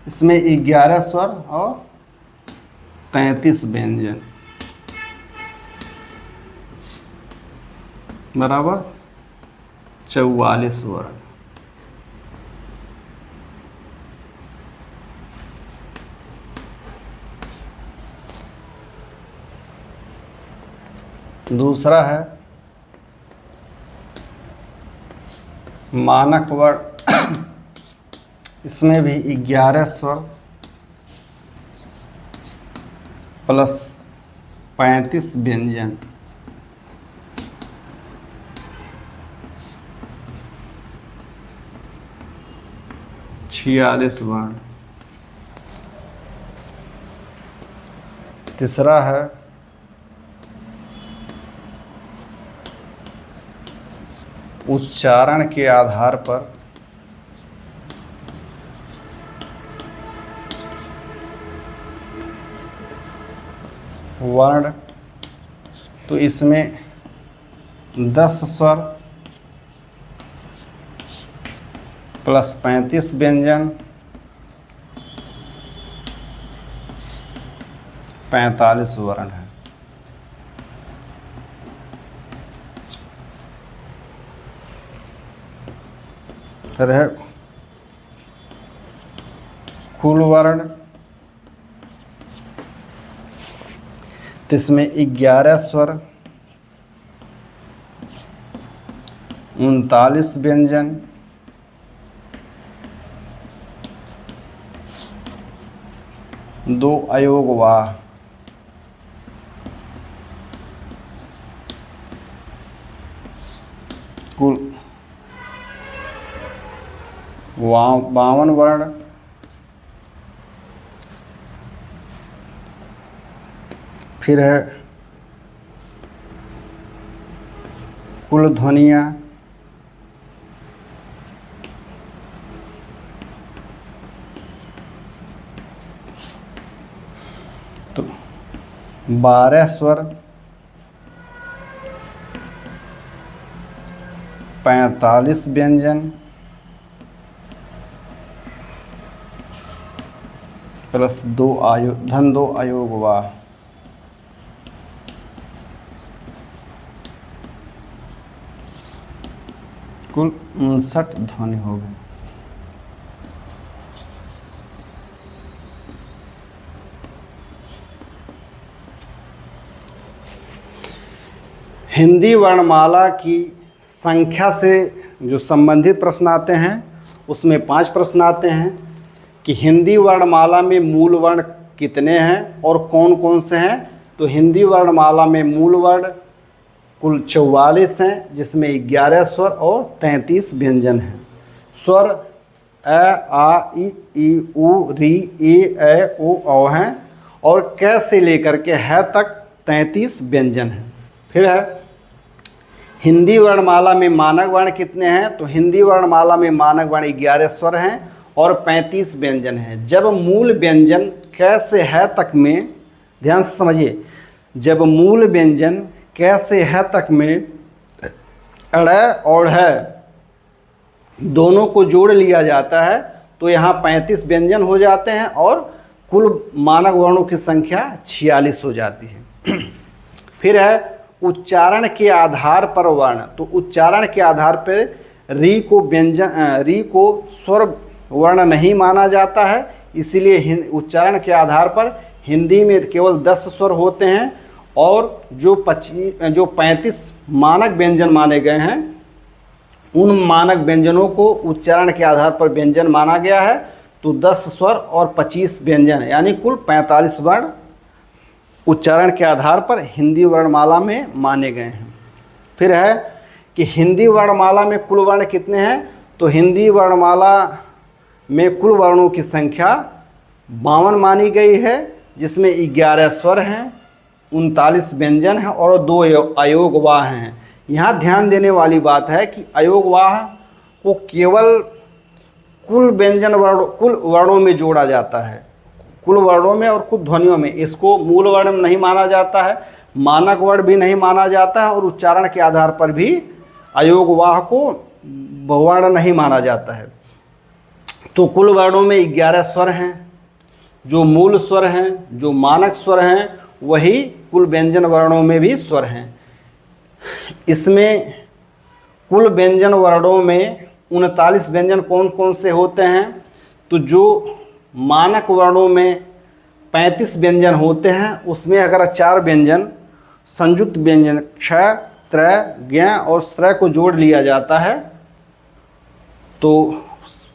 इसमें 11 स्वर और 33 व्यंजन बराबर 44 वर्ण। दूसरा है मानक वर्ण, इसमें भी 11 स्वर प्लस 35 व्यंजन। छियालीस वर्ण। तीसरा है उच्चारण के आधार पर वर्ण, तो इसमें 10 स्वर प्लस 35 व्यंजन 45 वर्ण हैं। फिर है कुल वर्ण, तो इसमें 11 स्वर, 39 व्यंजन, 2 अयोगवाह, कुल 52 वर्ण, फिर है कुल ध्वनियाँ, तो 12 स्वर, 45 व्यंजन प्लस 2 अयोगवाह, कुल 59 ध्वनि हो गए। हिंदी वर्णमाला की संख्या से जो संबंधित प्रश्न आते हैं उसमें 5 प्रश्न आते हैं कि हिंदी वर्णमाला में मूल वर्ण कितने हैं और कौन कौन से हैं। तो हिंदी वर्णमाला में मूल वर्ण कुल 44 हैं, जिसमें 11 स्वर और 33 व्यंजन हैं। स्वर अ, आ, ई, उ, री, ए, ऐ, ओ, औ हैं और क से लेकर के है तक 33 व्यंजन हैं। फिर है हिंदी वर्णमाला में मानक वर्ण कितने हैं। तो हिंदी वर्णमाला में मानक वर्ण 11 स्वर हैं और 35 व्यंजन हैं। जब मूल व्यंजन क से है तक में, ध्यान से समझिए, जब मूल व्यंजन क से है तक में अड़ और है दोनों को जोड़ लिया जाता है तो यहाँ 35 व्यंजन हो जाते हैं और कुल मानक वर्णों की संख्या 46 हो जाती है। फिर है उच्चारण के आधार पर वर्ण। तो उच्चारण के आधार पर री को स्वर वर्ण नहीं माना जाता है, इसीलिए उच्चारण के आधार पर हिंदी में केवल 10 स्वर होते हैं और जो 35 मानक व्यंजन माने गए हैं उन मानक व्यंजनों को उच्चारण के आधार पर व्यंजन माना गया है। तो 10 स्वर और 25 व्यंजन यानी कुल 45 वर्ण उच्चारण के आधार पर हिंदी वर्णमाला में माने गए हैं। फिर है कि हिंदी वर्णमाला में कुल वर्ण कितने हैं। तो हिंदी वर्णमाला में कुल वर्णों की संख्या 52 मानी गई है, जिसमें 11 स्वर हैं, 39 व्यंजन हैं और 2 अयोगवाह हैं। यहाँ ध्यान देने वाली बात है कि अयोगवाह को केवल कुल वर्णों में जोड़ा जाता है, कुल वर्णों में और कुल ध्वनियों में। इसको मूल वर्ण नहीं माना जाता है, मानक वर्ण भी नहीं माना जाता है और उच्चारण के आधार पर भी अयोगवाह को वर्ण नहीं माना जाता है। तो कुल वर्णों में 11 स्वर हैं, जो मूल स्वर हैं, जो मानक स्वर हैं, वही कुल व्यंजन वर्णों में भी स्वर हैं। इसमें कुल व्यंजन वर्णों में 39 व्यंजन कौन कौन से होते हैं। तो जो मानक वर्णों में 35 व्यंजन होते हैं उसमें अगर 4 व्यंजन संयुक्त व्यंजन क्ष, त्रय, ज्ञ और श्रय को जोड़ लिया जाता है तो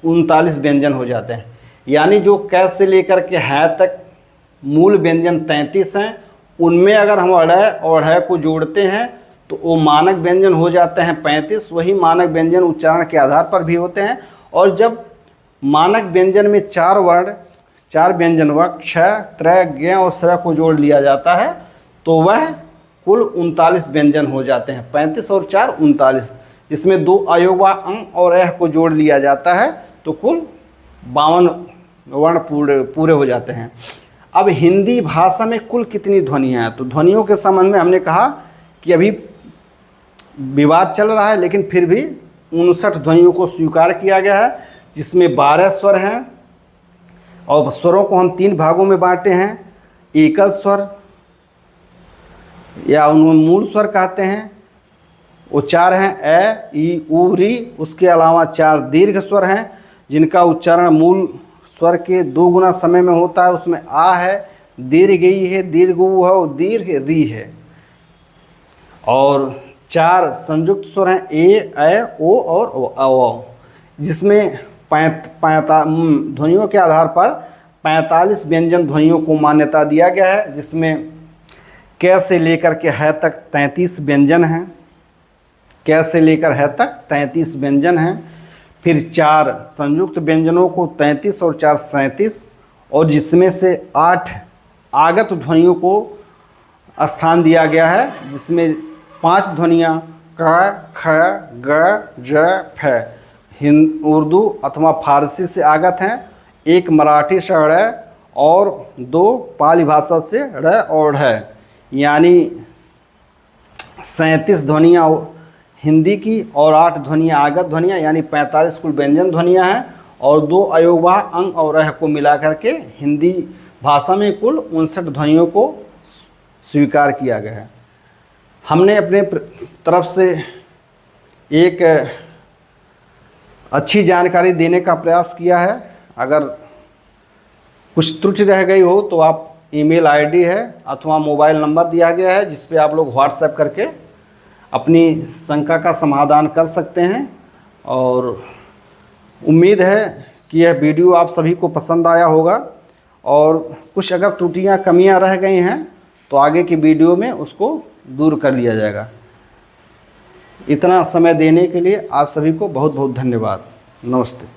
39 व्यंजन हो जाते हैं। यानी जो क से लेकर के है तक मूल व्यंजन 33 हैं, उनमें अगर हम अड़ और है को जोड़ते हैं तो वो मानक व्यंजन हो जाते हैं 35। वही मानक व्यंजन उच्चारण के आधार पर भी होते हैं। और जब मानक व्यंजन में 4 व्यंजन वर्ण क्ष, त्रय, ज्ञ और श्रय को जोड़ लिया जाता है तो वह कुल 39 व्यंजन हो जाते हैं। 35 और 4 39, जिसमें 2 अयोगवाह अंग और एह को जोड़ लिया जाता है तो कुल 52 वर्ण पूरे हो जाते हैं। अब हिंदी भाषा में कुल कितनी ध्वनियाँ हैं। तो ध्वनियों के संबंध में हमने कहा कि अभी विवाद चल रहा है, लेकिन फिर भी 59 ध्वनियों को स्वीकार किया गया है, जिसमें 12 स्वर हैं और स्वरों को हम 3 भागों में बांटे हैं। एकल स्वर या उन्हें मूल स्वर कहते हैं, वो 4 हैं ए, ई, उ, री। उसके अलावा 4 दीर्घ स्वर हैं जिनका उच्चारण मूल स्वर के 2 गुना समय में होता है। उसमें आ है, दीर्घ ई है, दीर्घ उ है और दीर्घ री है। और 4 संयुक्त स्वर हैं ए, ओ और औ, जिसमें ध्वनियों के आधार पर 45 व्यंजन ध्वनियों को मान्यता दिया गया है, जिसमें क से लेकर के है तक 33 व्यंजन हैं। क से लेकर है तक 33 व्यंजन हैं। फिर 4 संयुक्त व्यंजनों को 33 और 4 37, और जिसमें से 8 आगत ध्वनियों को स्थान दिया गया है, जिसमें 5 ध्वनियाँ क, ख, ग, ज, फ उर्दू अथवा फारसी से आगत हैं, 1 मराठी से ड़ और 2 पाली भाषा से ड़ और ढ, यानी 37 ध्वनियाँ हिंदी की और 8 ध्वनियाँ आगत ध्वनियाँ, यानी 45 कुल व्यंजन ध्वनियाँ हैं। और 2 अयोगवाह अंग और रह को मिलाकर के हिंदी भाषा में कुल 59 ध्वनियों को स्वीकार किया गया है। हमने अपने तरफ से एक अच्छी जानकारी देने का प्रयास किया है। अगर कुछ त्रुटि रह गई हो तो आप ईमेल आईडी है अथवा मोबाइल नंबर दिया गया है, जिस पे आप लोग व्हाट्सएप करके अपनी शंका का समाधान कर सकते हैं। और उम्मीद है कि यह वीडियो आप सभी को पसंद आया होगा, और कुछ अगर त्रुटियां कमियां रह गई हैं तो आगे की वीडियो में उसको दूर कर लिया जाएगा। इतना समय देने के लिए आप सभी को बहुत बहुत धन्यवाद। नमस्ते।